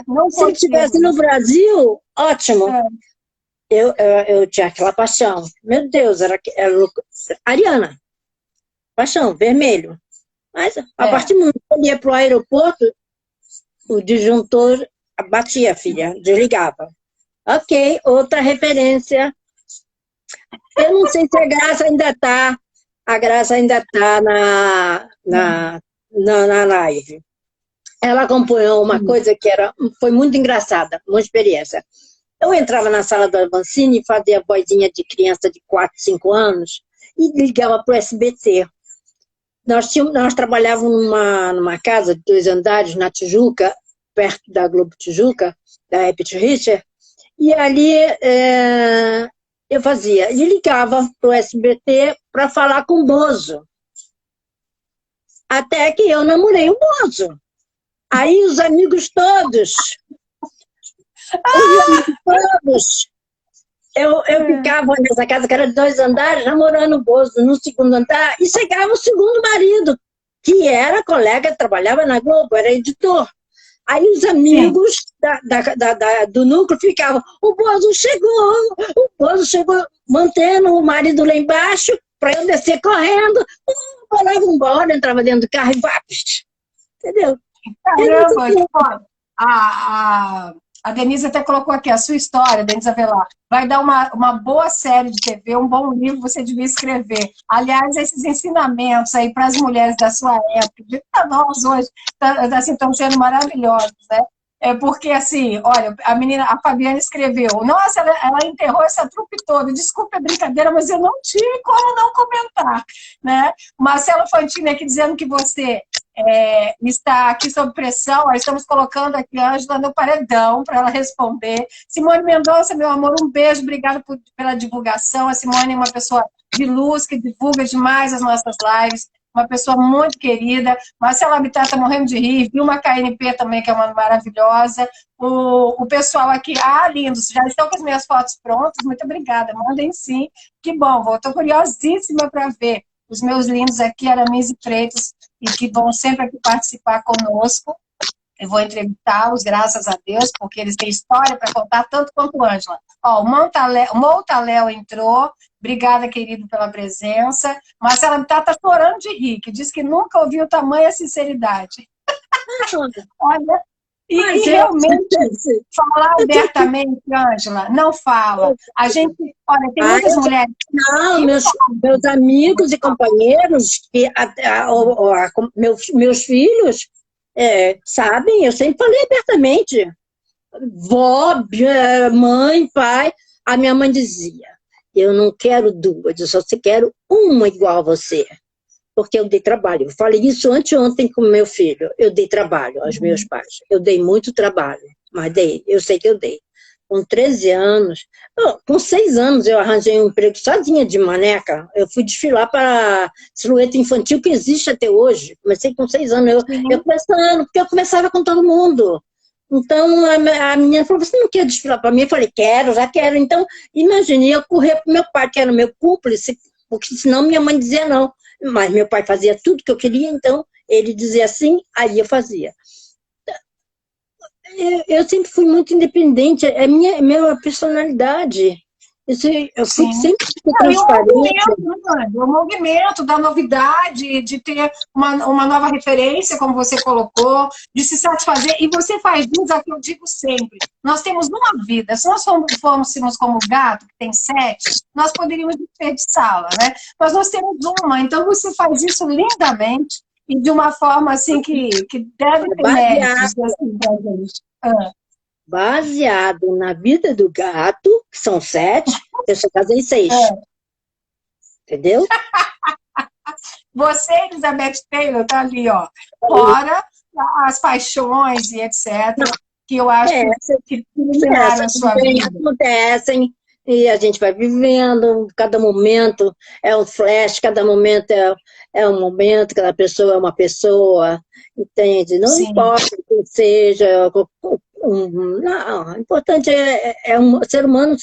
não se ele estivesse consigo. no Brasil, ótimo. É, Eu tinha aquela paixão. Meu Deus, era Ariana, paixão, vermelho. Mas a é. partir do momento que ele ia para o aeroporto, o disjuntor batia, filha, desligava. Ok, outra referência. Eu não sei se a Graça ainda está. A Graça ainda está na live. Ela acompanhou uma coisa que foi muito engraçada, uma experiência. Eu entrava na sala do Avancini e fazia vozinha de criança de 4, 5 anos e ligava para o SBT. Nós trabalhávamos numa casa de 2 andares na Tijuca, perto da Globo Tijuca, da Herbert Richter, e ali eu fazia, e ligava para o SBT para falar com o Bozo. Até que eu namorei o Bozo. Aí os amigos todos, eu ficava nessa casa que era de 2 andares, namorando o Bozo no 2º andar, e chegava o segundo marido, que era colega, trabalhava na Globo, era editor. Aí os amigos do núcleo ficavam, o Bozo chegou, mantendo o marido lá embaixo, para eu descer correndo, falava embora, entrava dentro do carro e vaps, entendeu? Caramba, olha, a Denise até colocou aqui a sua história, Denise Avelar. Vai dar uma boa série de TV, um bom livro você devia escrever. Aliás, esses ensinamentos aí para as mulheres da sua época, de nós hoje, assim, estão sendo maravilhosos, né? É porque, assim, olha, a Fabiana escreveu, nossa, ela enterrou essa trupe toda, desculpa a brincadeira, mas eu não tinha como não comentar, né? Marcelo Fantini aqui dizendo que você está aqui sob pressão, nós estamos colocando aqui a Ângela no paredão para ela responder. Simone Mendonça, meu amor, um beijo, obrigada pela divulgação. A Simone é uma pessoa de luz, que divulga demais as nossas lives, uma pessoa muito querida. Marcela Bittar está morrendo de rir, Vilma KNP também, que é uma maravilhosa. O pessoal aqui, lindos, já estão com as minhas fotos prontas, muito obrigada, mandem sim, que bom, estou curiosíssima para ver os meus lindos aqui, Aramis e Freitas, e que vão sempre aqui participar conosco. Eu vou entrevistá-los, graças a Deus, porque eles têm história para contar, tanto quanto o Ângela. O Montaléu entrou, obrigada, querido, pela presença. Marcela Bittar está chorando de rir, que diz que nunca ouviu tamanha sinceridade. Olha, e realmente, falar abertamente, Ângela, não fala. A gente, olha, tem muitas mulheres... Não, meus amigos e companheiros, meus filhos, sabem, eu sempre falei abertamente. Vó, mãe, pai. A minha mãe dizia, eu não quero 2, eu só quero uma igual a você. Porque eu dei trabalho. Eu falei isso anteontem com meu filho. Eu dei trabalho aos meus pais. Eu dei muito trabalho, mas eu sei que eu dei. Com 13 anos, com 6 anos eu arranjei um emprego sozinha de maneca. Eu fui desfilar para a silhueta infantil que existe até hoje. Comecei com 6 anos, eu começando, porque eu começava com todo mundo. Então, a menina falou, você não quer desfilar para mim? Eu falei, quero, já quero. Então, imagine, eu correr para o meu pai, que era o meu cúmplice, porque senão minha mãe dizia não. Mas meu pai fazia tudo que eu queria, então ele dizia assim, aí eu fazia. Eu sempre fui muito independente, é minha personalidade. Eu sempre fui transparente. O movimento da novidade, de ter uma nova referência, como você colocou, de se satisfazer. E você faz isso, que eu digo sempre. Nós temos uma vida. Se nós fôssemos como o gato, que tem 7, nós poderíamos desperdiçá-la, né? Mas nós temos uma. Então você faz isso lindamente e de uma forma assim que deve ter méritos. Baseado na vida do gato, que são 7, eu só casei 6. Entendeu? Você, Elizabeth Taylor, tá ali, ó. Fora as paixões e etc. Que eu acho que criaram a sua vida. Acontecem. e a gente vai vivendo, cada momento é um flash, cada momento é um momento, cada pessoa é uma pessoa, entende? Não Sim. importa que seja, não, o importante é um ser humano,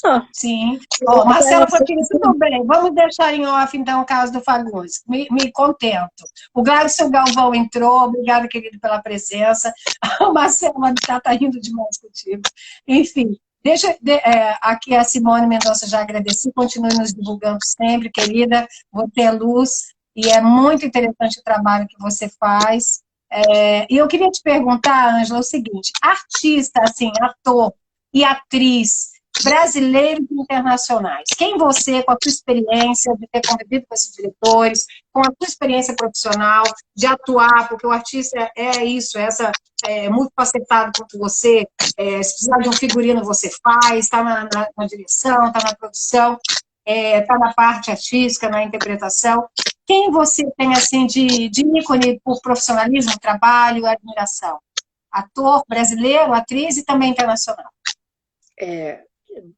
só. Sim. Ó, Marcela Fatini, tudo bem. Vamos deixar em off, então, o caso do Fagundes. Me contento. O Gladson Galvão entrou. Obrigada, querido, pela presença. A Marcela tá rindo demais contigo. Enfim, aqui a Simone Mendonça já agradeci. Continue nos divulgando sempre, querida. Você é luz e é muito interessante o trabalho que você faz. E eu queria te perguntar, Ângela, o seguinte. Artista, assim, ator e atriz brasileiros e internacionais. Quem você, com a sua experiência de ter convivido com esses diretores, com a sua experiência profissional, de atuar, porque o artista é isso, é muito facetado quanto você, se precisar de um figurino você faz, está na direção, está na produção, está na parte artística, na interpretação. Quem você tem, assim, de ícone por profissionalismo, trabalho, admiração? Ator brasileiro, atriz e também internacional.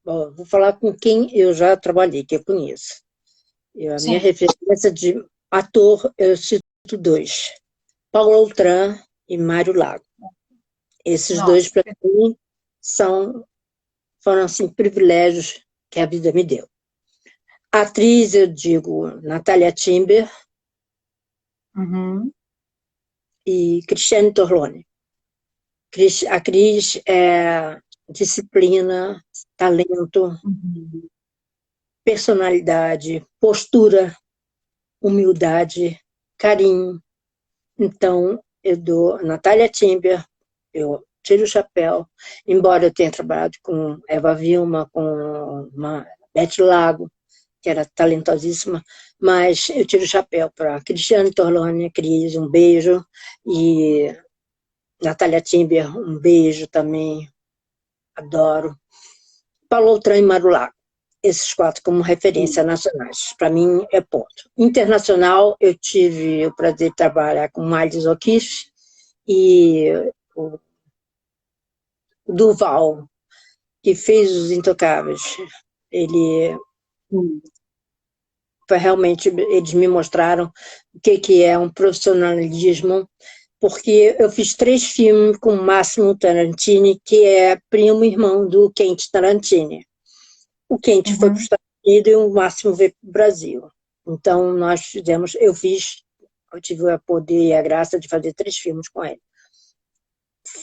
Bom, vou falar com quem eu já trabalhei, que eu conheço. A minha referência de ator, eu cito dois. Paulo Outram e Mário Lago. Esses dois, para mim, foram assim, privilégios que a vida me deu. Atriz, eu digo, Natália Timber e Cristiane Torlone. A Cris é disciplina, talento, personalidade, postura, humildade, carinho. Então, eu dou Natália Timber, eu tiro o chapéu, embora eu tenha trabalhado com Eva Vilma, com Beth Lago, que era talentosíssima, mas eu tiro o chapéu para Cristiane Torlone, Cris, um beijo, e Natália Timber, um beijo também, adoro. Paulo Outram e Mário Lago. Esses quatro como referência nacionais. Para mim, é ponto. Internacional, eu tive o prazer de trabalhar com Miles O'Keeffe e o Duval, que fez Os Intocáveis. Ele foi realmente, eles me mostraram o que é um profissionalismo, porque eu fiz 3 filmes com o Máximo Tarantini, que é primo irmão do Quentin Tarantini. O Quentin foi para os Estados Unidos e o Máximo veio para o Brasil. Então, eu tive o poder e a graça de fazer 3 filmes com ele.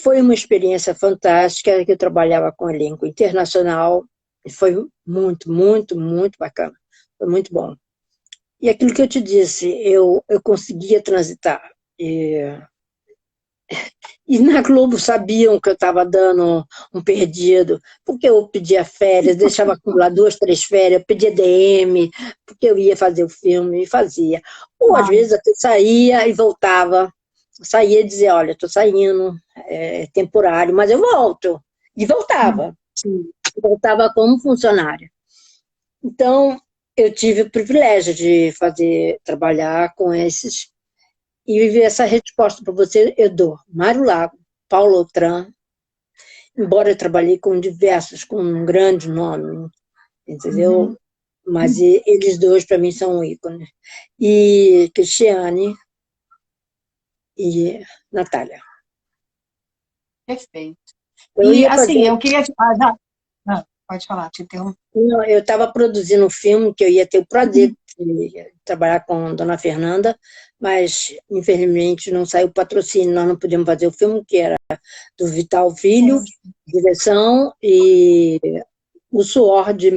Foi uma experiência fantástica, que eu trabalhava com elenco internacional, e foi muito, muito, muito bacana. Foi muito bom. E aquilo que eu te disse, eu conseguia transitar. E na Globo sabiam que eu estava dando um perdido, porque eu pedia férias, deixava acumular 2, 3 férias, pedia DM, porque eu ia fazer o filme e fazia. Ou às vezes até saía e voltava, saía e dizia, olha, estou saindo, é temporário, mas eu volto. E voltava. Voltava como funcionária. Então, eu tive o privilégio de trabalhar com esses. E viver essa resposta para você, eu dou Mário Lago, Paulo Outram, embora eu trabalhei com diversos, com um grande nome, entendeu? Mas eles dois, para mim, são um ícone. E Cristiane e Natália. Perfeito. E, assim, eu queria... pode falar, te interrompo. Eu estava produzindo um filme que eu ia ter o prazer de trabalhar com Dona Fernanda, mas, infelizmente, não saiu patrocínio, nós não podíamos fazer o filme, que era do Vital Filho, direção, e o suor de...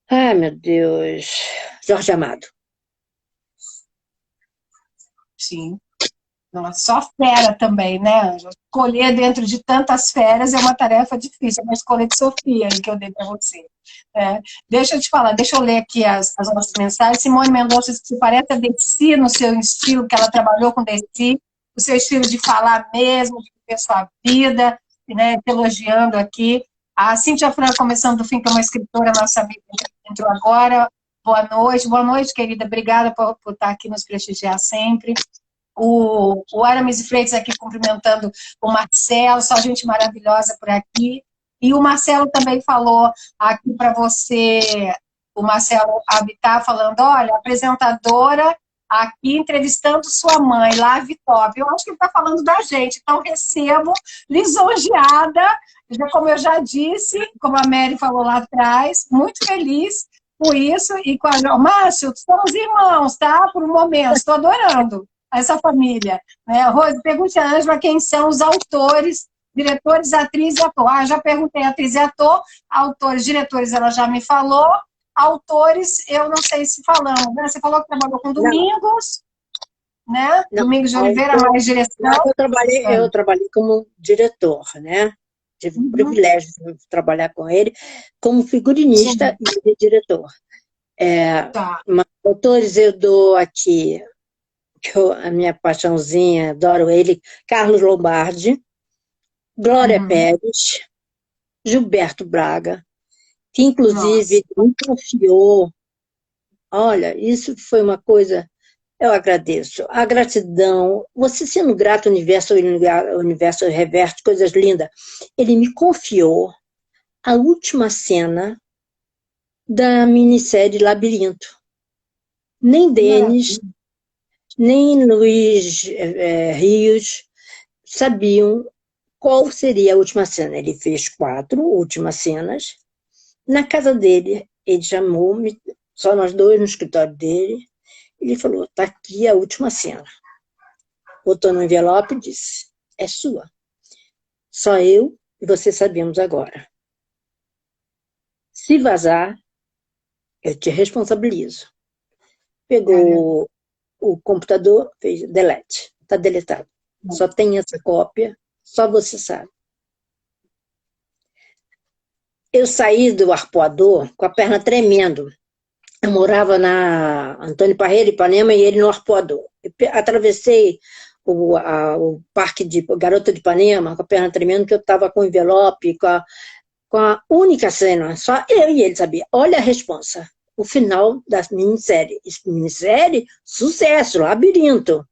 Ai, meu Deus... Jorge Amado. Sim. Nossa, só fera também, né, Ângela? Escolher dentro de tantas feras é uma tarefa difícil, é uma escolha de Sofia aí que eu dei para você. Deixa eu te falar, deixa eu ler aqui as nossas mensagens. Simone Mendonça se parece a Desi no seu estilo, que ela trabalhou com Desi, o seu estilo de falar mesmo, de viver sua vida, né, elogiando aqui. A Cíntia Franco, começando do fim, que é uma escritora, nossa amiga, entrou agora. Boa noite, querida. Obrigada por estar aqui nos prestigiar sempre. O Aramis Freitas aqui cumprimentando o Marcelo, só gente maravilhosa por aqui. E o Marcelo também falou aqui para você, o Marcelo Habitat falando, olha, apresentadora aqui entrevistando sua mãe, Live Top. Eu acho que ele está falando da gente, então recebo lisonjeada, como eu já disse, como a Mary falou lá atrás, muito feliz com isso. E com a Márcio, somos irmãos, tá? Por um momento, estou adorando essa família. Né? Rose, pergunte a Ângela quem são os autores, diretores, atriz e ator. Ah, já perguntei atriz e ator, autores, diretores, ela já me falou. Autores, eu não sei se falamos, né? Você falou que trabalhou com Domingos, né? Não, Domingos de Oliveira, mais direção. Eu trabalhei como diretor, né? Tive o privilégio de trabalhar com ele como figurinista e diretor. Tá. Mas autores eu dou aqui, a minha paixãozinha, adoro ele, Carlos Lombardi, Glória Pérez, Gilberto Braga, que inclusive me confiou. Olha, isso foi uma coisa, eu agradeço. A gratidão, você sendo grato ao universo reverte coisas lindas. Ele me confiou a última cena da minissérie Labirinto. Nem Denis, nem Luiz Rios sabiam qual seria a última cena. Ele fez 4 últimas cenas. Na casa dele, ele chamou-me, só nós dois no escritório dele. Ele falou, está aqui a última cena. Botou no envelope e disse, é sua. Só eu e você sabemos agora. Se vazar, eu te responsabilizo. Pegou o computador, fez delete. Está deletado. Só tem essa cópia, só você sabe. Eu saí do arpoador com a perna tremendo. Eu morava na Antônio Parreira, Ipanema, e ele no arpoador. Eu atravessei o parque de Garota de Ipanema com a perna tremendo, que eu estava com envelope, com a única cena, só eu e ele sabia. Olha a responsa. O final da minissérie. Minissérie, sucesso, Labirinto.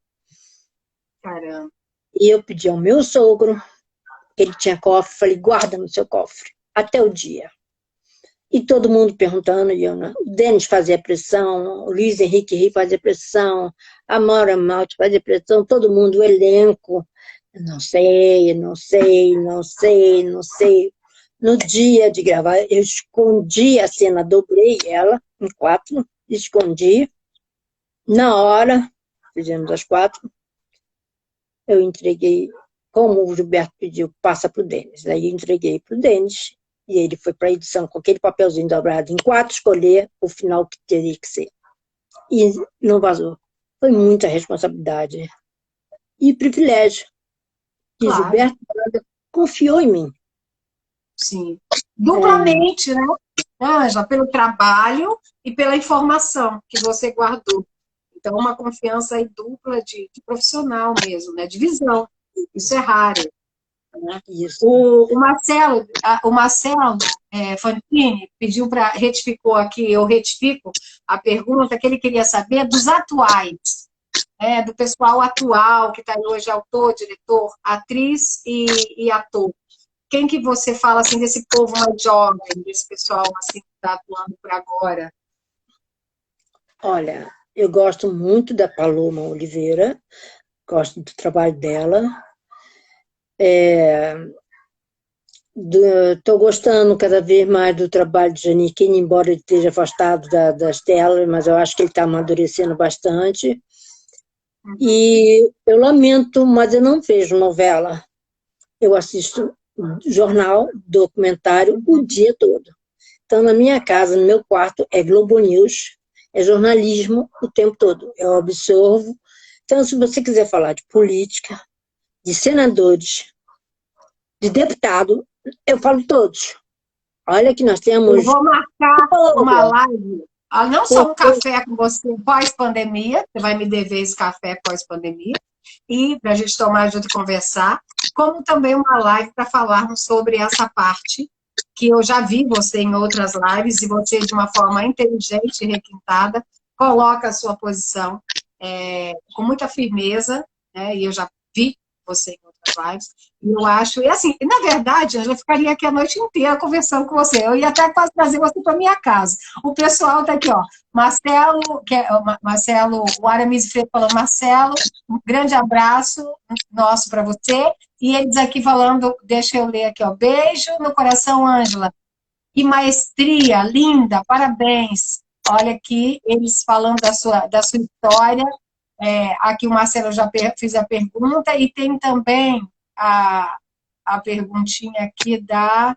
Caramba. E eu pedi ao meu sogro, ele tinha cofre, falei, guarda no seu cofre, até o dia. E todo mundo perguntando, e eu, né? O Denis fazia pressão, o Luiz Henrique fazia pressão, a Maura Malte fazia pressão, todo mundo, o elenco. Não sei. No dia de gravar, eu escondi a cena, dobrei ela em 4, escondi. Na hora, fizemos as 4, eu entreguei, como o Gilberto pediu, passa para o Denis. Aí eu entreguei para o Denis, e ele foi para a edição com aquele papelzinho dobrado em 4, escolher o final que teria que ser. E não vazou. Foi muita responsabilidade. E privilégio. E Claro. Gilberto confiou em mim. Sim. Duplamente, né? Ângela, pelo trabalho e pela informação que você guardou. Então, uma confiança aí dupla de profissional mesmo, né? De visão. Isso é raro. Né? Isso. O Marcelo Fantini pediu para, retificou aqui, eu retifico a pergunta que ele queria saber dos atuais, do pessoal atual, que está aí hoje, autor, diretor, atriz e ator. Quem que você fala assim desse povo mais jovem, desse pessoal assim que está atuando por agora? Olha, eu gosto muito da Paloma Oliveira, gosto do trabalho dela. Estou gostando cada vez mais do trabalho de Giannichini, embora ele esteja afastado das telas, mas eu acho que ele está amadurecendo bastante. E eu lamento, mas eu não vejo novela. Eu assisto jornal, documentário o dia todo. Então, na minha casa, no meu quarto, é Globo News, é jornalismo o tempo todo. Eu absorvo. Então, se você quiser falar de política, de senadores, de deputado, eu falo todos. Olha que nós temos... Eu vou marcar uma live, não só um café com você pós-pandemia, você vai me dever esse café pós-pandemia, e para a gente tomar junto e conversar, como também uma live para falarmos sobre essa parte, que eu já vi você em outras lives, e você, de uma forma inteligente e requintada, coloca a sua posição com muita firmeza, né, e eu já vi você em outras lives. E eu acho, e assim, na verdade, eu já ficaria aqui a noite inteira conversando com você. Eu ia até quase trazer você para minha casa. O pessoal tá aqui, ó. Marcelo, Marcelo, o Aramis Freire falando, Marcelo, um grande abraço nosso para você. E eles aqui falando, deixa eu ler aqui, ó. Beijo no coração, Ângela. Que maestria, linda, parabéns. Olha aqui, eles falando da sua história. Aqui o Marcelo já fez a pergunta, e tem também a perguntinha aqui da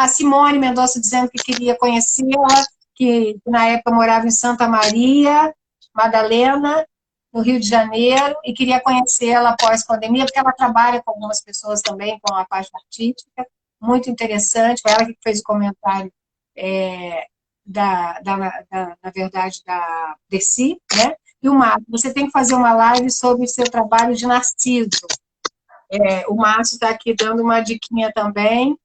Simone Mendonça dizendo que queria conhecê-la, que na época morava em Santa Maria, Madalena, no Rio de Janeiro, e queria conhecê-la após pandemia, porque ela trabalha com algumas pessoas também, com a parte artística, muito interessante, foi ela que fez o comentário, na verdade, da Desi, né? E o Márcio, você tem que fazer uma live sobre o seu trabalho de Narciso. O Márcio está aqui dando uma diquinha também.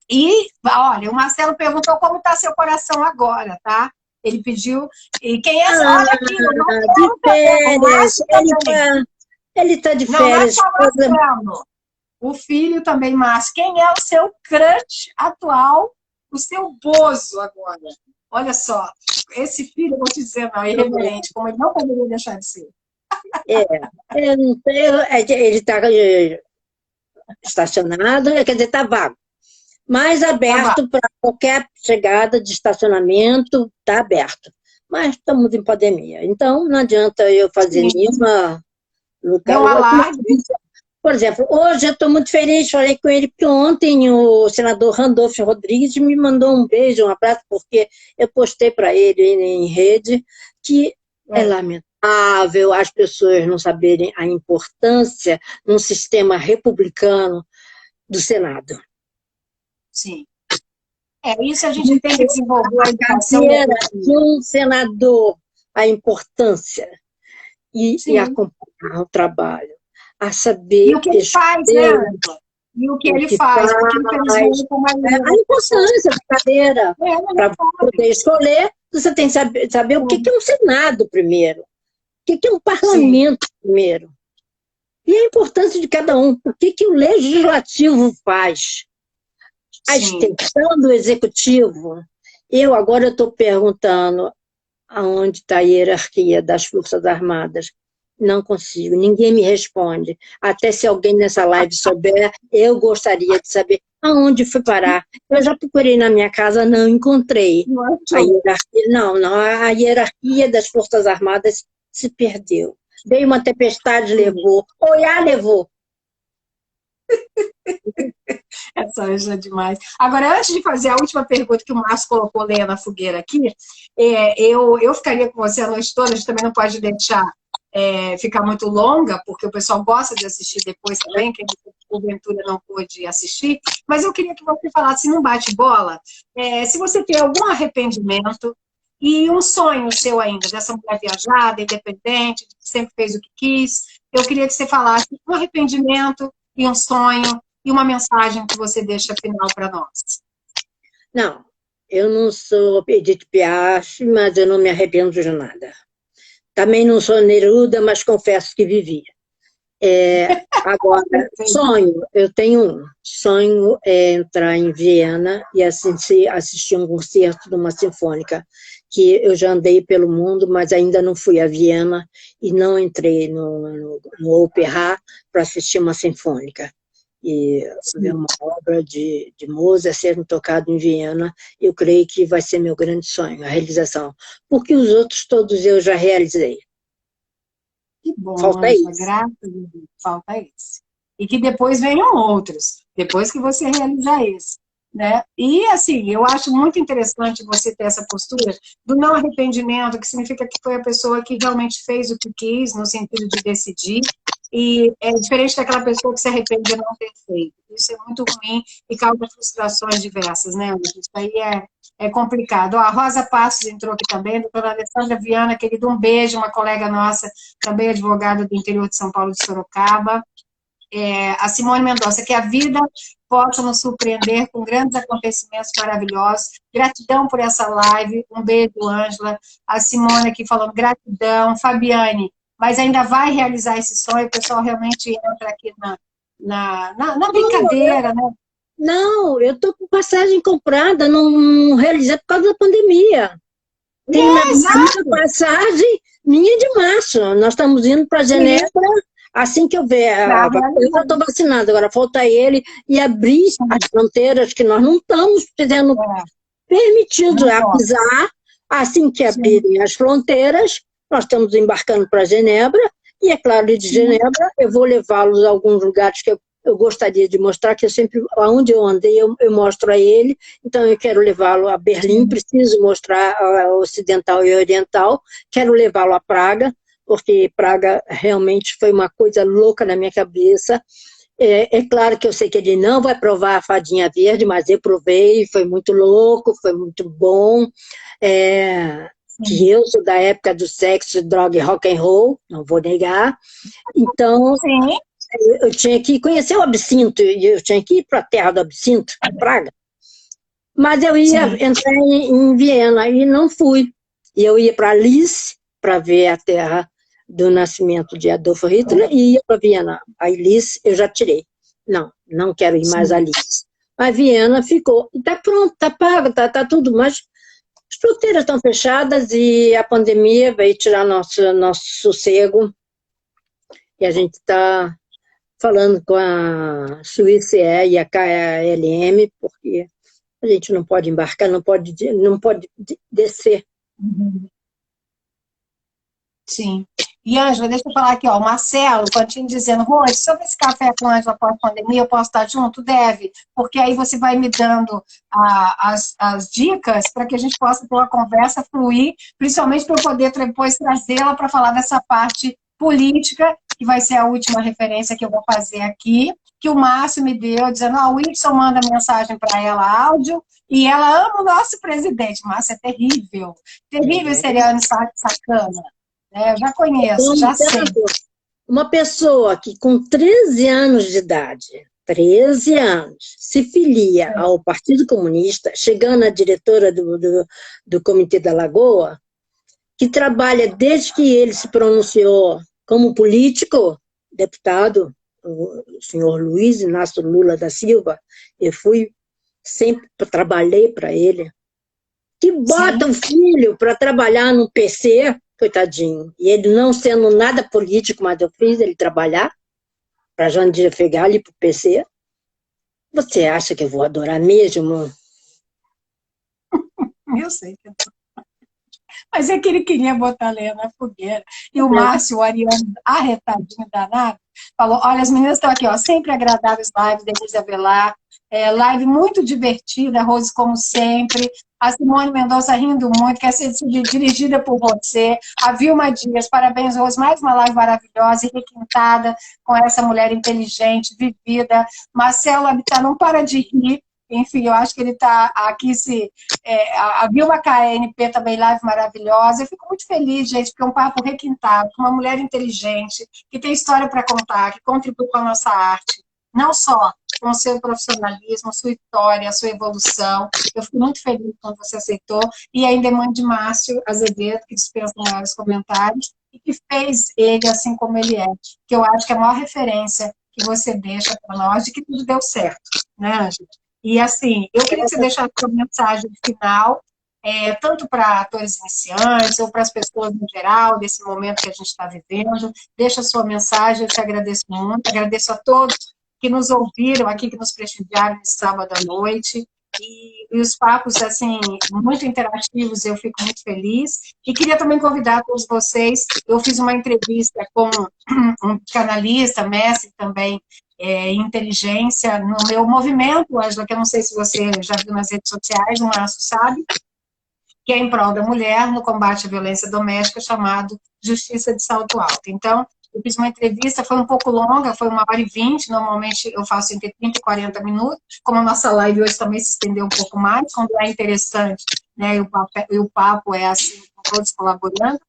E, olha, o Marcelo perguntou como está seu coração agora, tá? Ele pediu. E quem é? Olha aqui, de férias. Ele está de férias. Não é só Marcelo. O filho também, Márcio. Quem é o seu crush atual? O seu bozo agora? Olha só. Esse filho, eu vou te dizer, não, é irreverente, como ele não poderia deixar de ser. Ele está estacionado, quer dizer, está vago. Mas aberto para qualquer chegada de estacionamento, está aberto. Mas estamos em pandemia, então não adianta eu fazer nenhuma lugar. Por exemplo, hoje eu estou muito feliz, falei com ele, porque ontem o senador Randolfo Rodrigues me mandou um beijo, um abraço, porque eu postei para ele em rede que é lamentável as pessoas não saberem a importância num sistema republicano do Senado. Sim. Isso a gente tem que desenvolver a educação de um senador, a importância e acompanhar o trabalho, a saber... E o que ele faz, né, Ângela? E o que ele faz, porque infelizmente... A importância da cadeira, para poder escolher, você tem que saber o que é um Senado primeiro, o que é um parlamento primeiro, e a importância de cada um, o que o legislativo faz. A extensão do executivo, agora estou perguntando aonde está a hierarquia das Forças Armadas. Não consigo, ninguém me responde. Até se alguém nessa live souber, eu gostaria de saber aonde foi parar. Eu já procurei na minha casa, não encontrei. A hierarquia das Forças Armadas se perdeu. Veio uma tempestade, levou. Oiá, levou. Essa Ângela é demais. Agora, antes de fazer a última pergunta que o Márcio colocou lenha na fogueira aqui, eu ficaria com você a noite toda, a gente também não pode deixar ficar muito longa, porque o pessoal gosta de assistir depois também, quem porventura não pôde assistir, mas eu queria que você falasse num bate-bola, se você tem algum arrependimento e um sonho seu ainda, dessa mulher viajada, independente, que sempre fez o que quis, eu queria que você falasse um arrependimento e um sonho, e uma mensagem que você deixa final para nós. Não, eu não sou Edith Piaf, mas eu não me arrependo de nada. Também não sou Neruda, mas confesso que vivi. Agora, sonho, eu tenho um. Sonho é entrar em Viena e assistir um concerto de uma sinfônica, que eu já andei pelo mundo, mas ainda não fui a Viena e não entrei no Opera para assistir uma sinfônica. E ver uma obra de Mozart sendo tocada em Viena, eu creio que vai ser meu grande sonho, a realização. Porque os outros todos eu já realizei. Que bom, falta Ângela, isso. graças a Deus, falta esse. E que depois venham outros, depois que você realizar esse. Né? E, assim, eu acho muito interessante você ter essa postura do não arrependimento, que significa que foi a pessoa que realmente fez o que quis, no sentido de decidir, e é diferente daquela pessoa que se arrepende de não ter feito. Isso é muito ruim e causa frustrações diversas, né? Isso aí é complicado. Ó, a Rosa Passos entrou aqui também, a doutora Alessandra Viana, querida, um beijo, uma colega nossa, também advogada do interior de São Paulo, de Sorocaba. A Simone Mendonça, que a vida possa nos surpreender com grandes acontecimentos maravilhosos. Gratidão por essa live. Um beijo, Ângela. A Simone aqui falando gratidão. Fabiane, mas ainda vai realizar esse sonho, o pessoal realmente entra aqui na brincadeira, né? Não, eu estou com passagem comprada, não realizei por causa da pandemia. Tem minha passagem minha de março. Nós estamos indo para Genebra assim que eu ver. Eu já estou vacinada, agora falta ele e abrir as fronteiras, que nós não estamos sendo permitidos a pisar. Assim que abrirem as fronteiras, nós estamos embarcando para Genebra, e é claro, de Genebra eu vou levá-los a alguns lugares que eu gostaria de mostrar, que eu sempre, onde eu andei, eu mostro a ele. Então eu quero levá-lo a Berlim, preciso mostrar a Ocidental e Oriental, quero levá-lo a Praga, porque Praga realmente foi uma coisa louca na minha cabeça. É claro que eu sei que ele não vai provar a fadinha verde, mas eu provei, foi muito louco, foi muito bom. Que eu sou da época do sexo, droga e rock and roll, não vou negar. Então, eu tinha que conhecer o absinto, eu tinha que ir para a terra do absinto, Praga. Mas eu ia entrar em Viena e não fui. E eu ia para Linz para ver a terra do nascimento de Adolf Hitler e ia para Viena. A Linz eu já tirei. Não quero ir mais a Linz. A Viena ficou. Está pronto, está pago, está tudo, mas as fronteiras estão fechadas e a pandemia veio tirar nosso sossego. E a gente está falando com a Suíça e a KLM, porque a gente não pode embarcar, não pode descer. Sim. E, Ângela, deixa eu falar aqui, ó, o Marcelo continua dizendo, Rose, sobre esse café com a Ângela pós-pandemia, eu posso estar junto? Deve, porque aí você vai me dando as dicas para que a gente possa ter uma conversa fluir, principalmente para eu poder depois trazê-la para falar dessa parte política, que vai ser a última referência que eu vou fazer aqui, que o Márcio me deu, dizendo, o Wilson manda mensagem para ela, áudio, e ela ama o nosso presidente. Márcio, é terrível. Terrível esse Ariane sacana. Eu já conheço, já sei. Uma pessoa que com 13 anos de idade, 13 anos, se filia ao Partido Comunista, chegando a diretora do Comitê da Lagoa, que trabalha desde que ele se pronunciou como político, deputado, o senhor Luiz Inácio Lula da Silva, eu sempre trabalhei para ele, que bota o filho para trabalhar no PC, coitadinho, e ele não sendo nada político, mas eu fiz ele trabalhar para Jandira Fegali, para o PC. Você acha que eu vou adorar mesmo? Eu sei que eu tô. Mas é que ele queria botar a lenha na fogueira. E o Márcio, o Ariano, arretadinho danado, falou, olha, as meninas estão aqui, ó, sempre agradáveis lives, Denise Avelar, live muito divertida, Rose, como sempre, a Simone Mendonça rindo muito, quer ser dirigida por você, a Vilma Dias, parabéns, Rose, mais uma live maravilhosa e requintada com essa mulher inteligente, vivida, Marcelo Habitat não para de rir, enfim, eu acho que ele está aqui, a Vilma KNP também, live maravilhosa. Eu fico muito feliz, gente, porque é um papo requintado, uma mulher inteligente, que tem história para contar, que contribui com a nossa arte, não só com o seu profissionalismo, sua história, sua evolução. Eu fico muito feliz quando você aceitou. E ainda é mãe de Márcio Azevedo, que dispensa maiores comentários, e que fez ele assim como ele é, que eu acho que é a maior referência que você deixa para nós de que tudo deu certo, né, Ângela? E assim, eu queria que você deixasse uma mensagem final, tanto para atores iniciantes ou para as pessoas no geral, desse momento que a gente está vivendo. Deixa a sua mensagem, eu te agradeço muito. Agradeço a todos que nos ouviram aqui, que nos prestigiaram nesse sábado à noite. E os papos, assim, muito interativos, eu fico muito feliz. E queria também convidar todos vocês, eu fiz uma entrevista com um canalista, mestre também, em inteligência, no meu movimento, Ângela, que eu não sei se você já viu nas redes sociais, o Márcio sabe, que é em prol da mulher no combate à violência doméstica, chamado Justiça de Salto Alto. Então, eu fiz uma entrevista, foi um pouco longa, foi 1h20, normalmente eu faço entre 30 e 40 minutos, como a nossa live hoje também se estendeu um pouco mais, quando é interessante, né, e o papo é assim, com todos colaborando,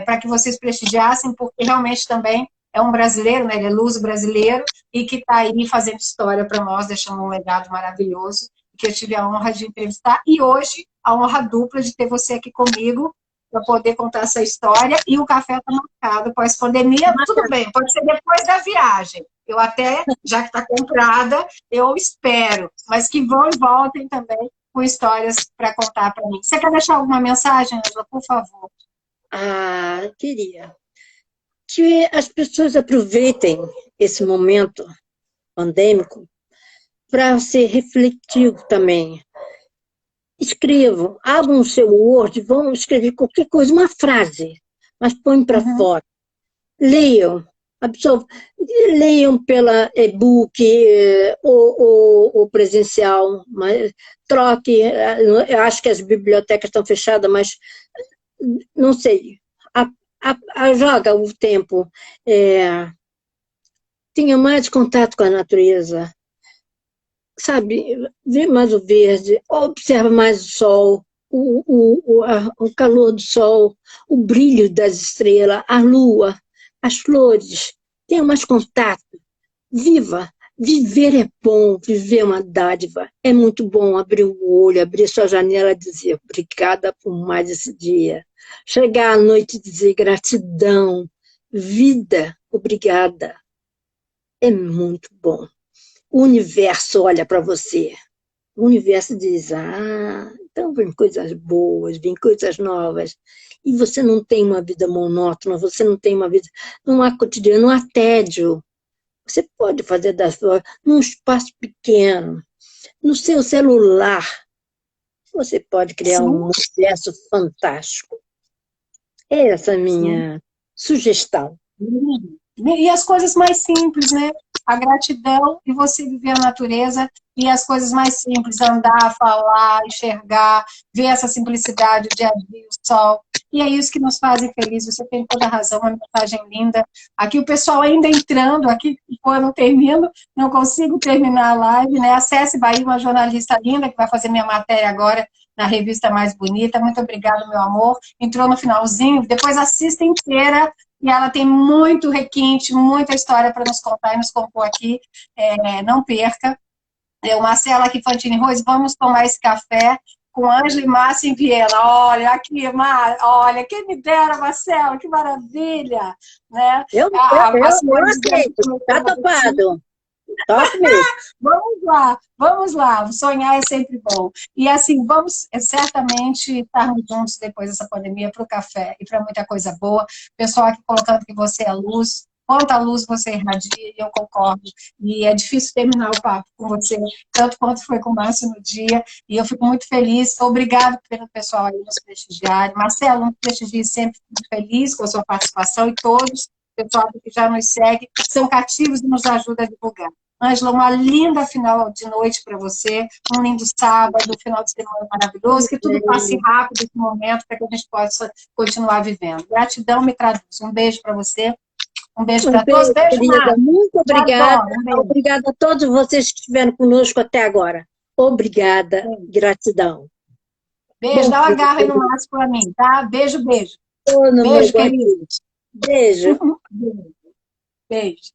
para que vocês prestigiassem, porque realmente também é um brasileiro, né, ele é luso brasileiro, e que está aí fazendo história para nós, deixando um legado maravilhoso, que eu tive a honra de entrevistar, e hoje a honra dupla de ter você aqui comigo, para poder contar essa história, e o café está marcado pós-pandemia, tudo bem, pode ser depois da viagem. Eu até, já que está comprada, eu espero, mas que vão e voltem também com histórias para contar para mim. Você quer deixar alguma mensagem, Ângela, por favor? Queria que as pessoas aproveitem esse momento pandêmico para ser refletivo também. Escrevam, abram o seu Word, vão escrever qualquer coisa, uma frase, mas põem para fora. Leiam, leiam pela e-book ou presencial, mas troque. Eu acho que as bibliotecas estão fechadas, mas não sei. Joga o tempo. Tenha mais contato com a natureza. Sabe, vê mais o verde, observa mais o sol, o calor do sol, o brilho das estrelas, a lua, as flores. Tenha mais contato. Viva. Viver é bom, viver é uma dádiva. É muito bom abrir o olho, abrir sua janela e dizer obrigada por mais esse dia. Chegar à noite e dizer gratidão. Vida, obrigada. É muito bom. O universo olha para você. O universo diz, então vem coisas boas, vem coisas novas. E você não tem uma vida monótona, você não tem uma vida... Não há cotidiano, não há tédio. Você pode fazer num espaço pequeno, no seu celular. Você pode criar um universo fantástico. Essa é a minha sugestão. E as coisas mais simples, né? A gratidão e você viver a natureza e as coisas mais simples, andar, falar, enxergar, ver essa simplicidade, o dia a dia, o sol. E é isso que nos faz felizes. Você tem toda a razão, uma mensagem linda. Aqui o pessoal ainda entrando, aqui eu não termino, não consigo terminar a live, né? Acesse Bahia, uma jornalista linda que vai fazer minha matéria agora na revista Mais Bonita. Muito obrigada, meu amor. Entrou no finalzinho, depois assista inteira. E ela tem muito requinte, muita história para nos contar e nos compor aqui. Não perca. O Marcelo aqui, Fantini Rose, vamos tomar esse café com Ângela e Márcia em Viena. Olha, aqui, olha, quem me dera, Marcelo, que maravilha. Né? Eu aceito, está topado. Top mesmo. Vamos lá, sonhar é sempre bom. E assim, vamos certamente estarmos juntos depois dessa pandemia para o café e para muita coisa boa. Pessoal aqui colocando que você é luz, quanta luz você irradia, eu concordo. E é difícil terminar o papo com você, tanto quanto foi com o Márcio no dia, e eu fico muito feliz. Obrigado pelo pessoal aí nos prestigiar. Marcelo, nos prestigie sempre, muito feliz com a sua participação, e todos, o pessoal que já nos segue, são cativos e nos ajuda a divulgar. Ângela, uma linda final de noite para você, um lindo sábado, final de semana maravilhoso, que tudo passe rápido esse momento para que a gente possa continuar vivendo. Gratidão me traduz. Um beijo para você, um beijo para todos. Beijo, querida, muito obrigada. Obrigada a todos vocês que estiveram conosco até agora. Obrigada, gratidão. Beijo, dá uma garra aí no máximo para mim, tá? Beijo, beijo. Beijo, querido. Beijo. Beijo.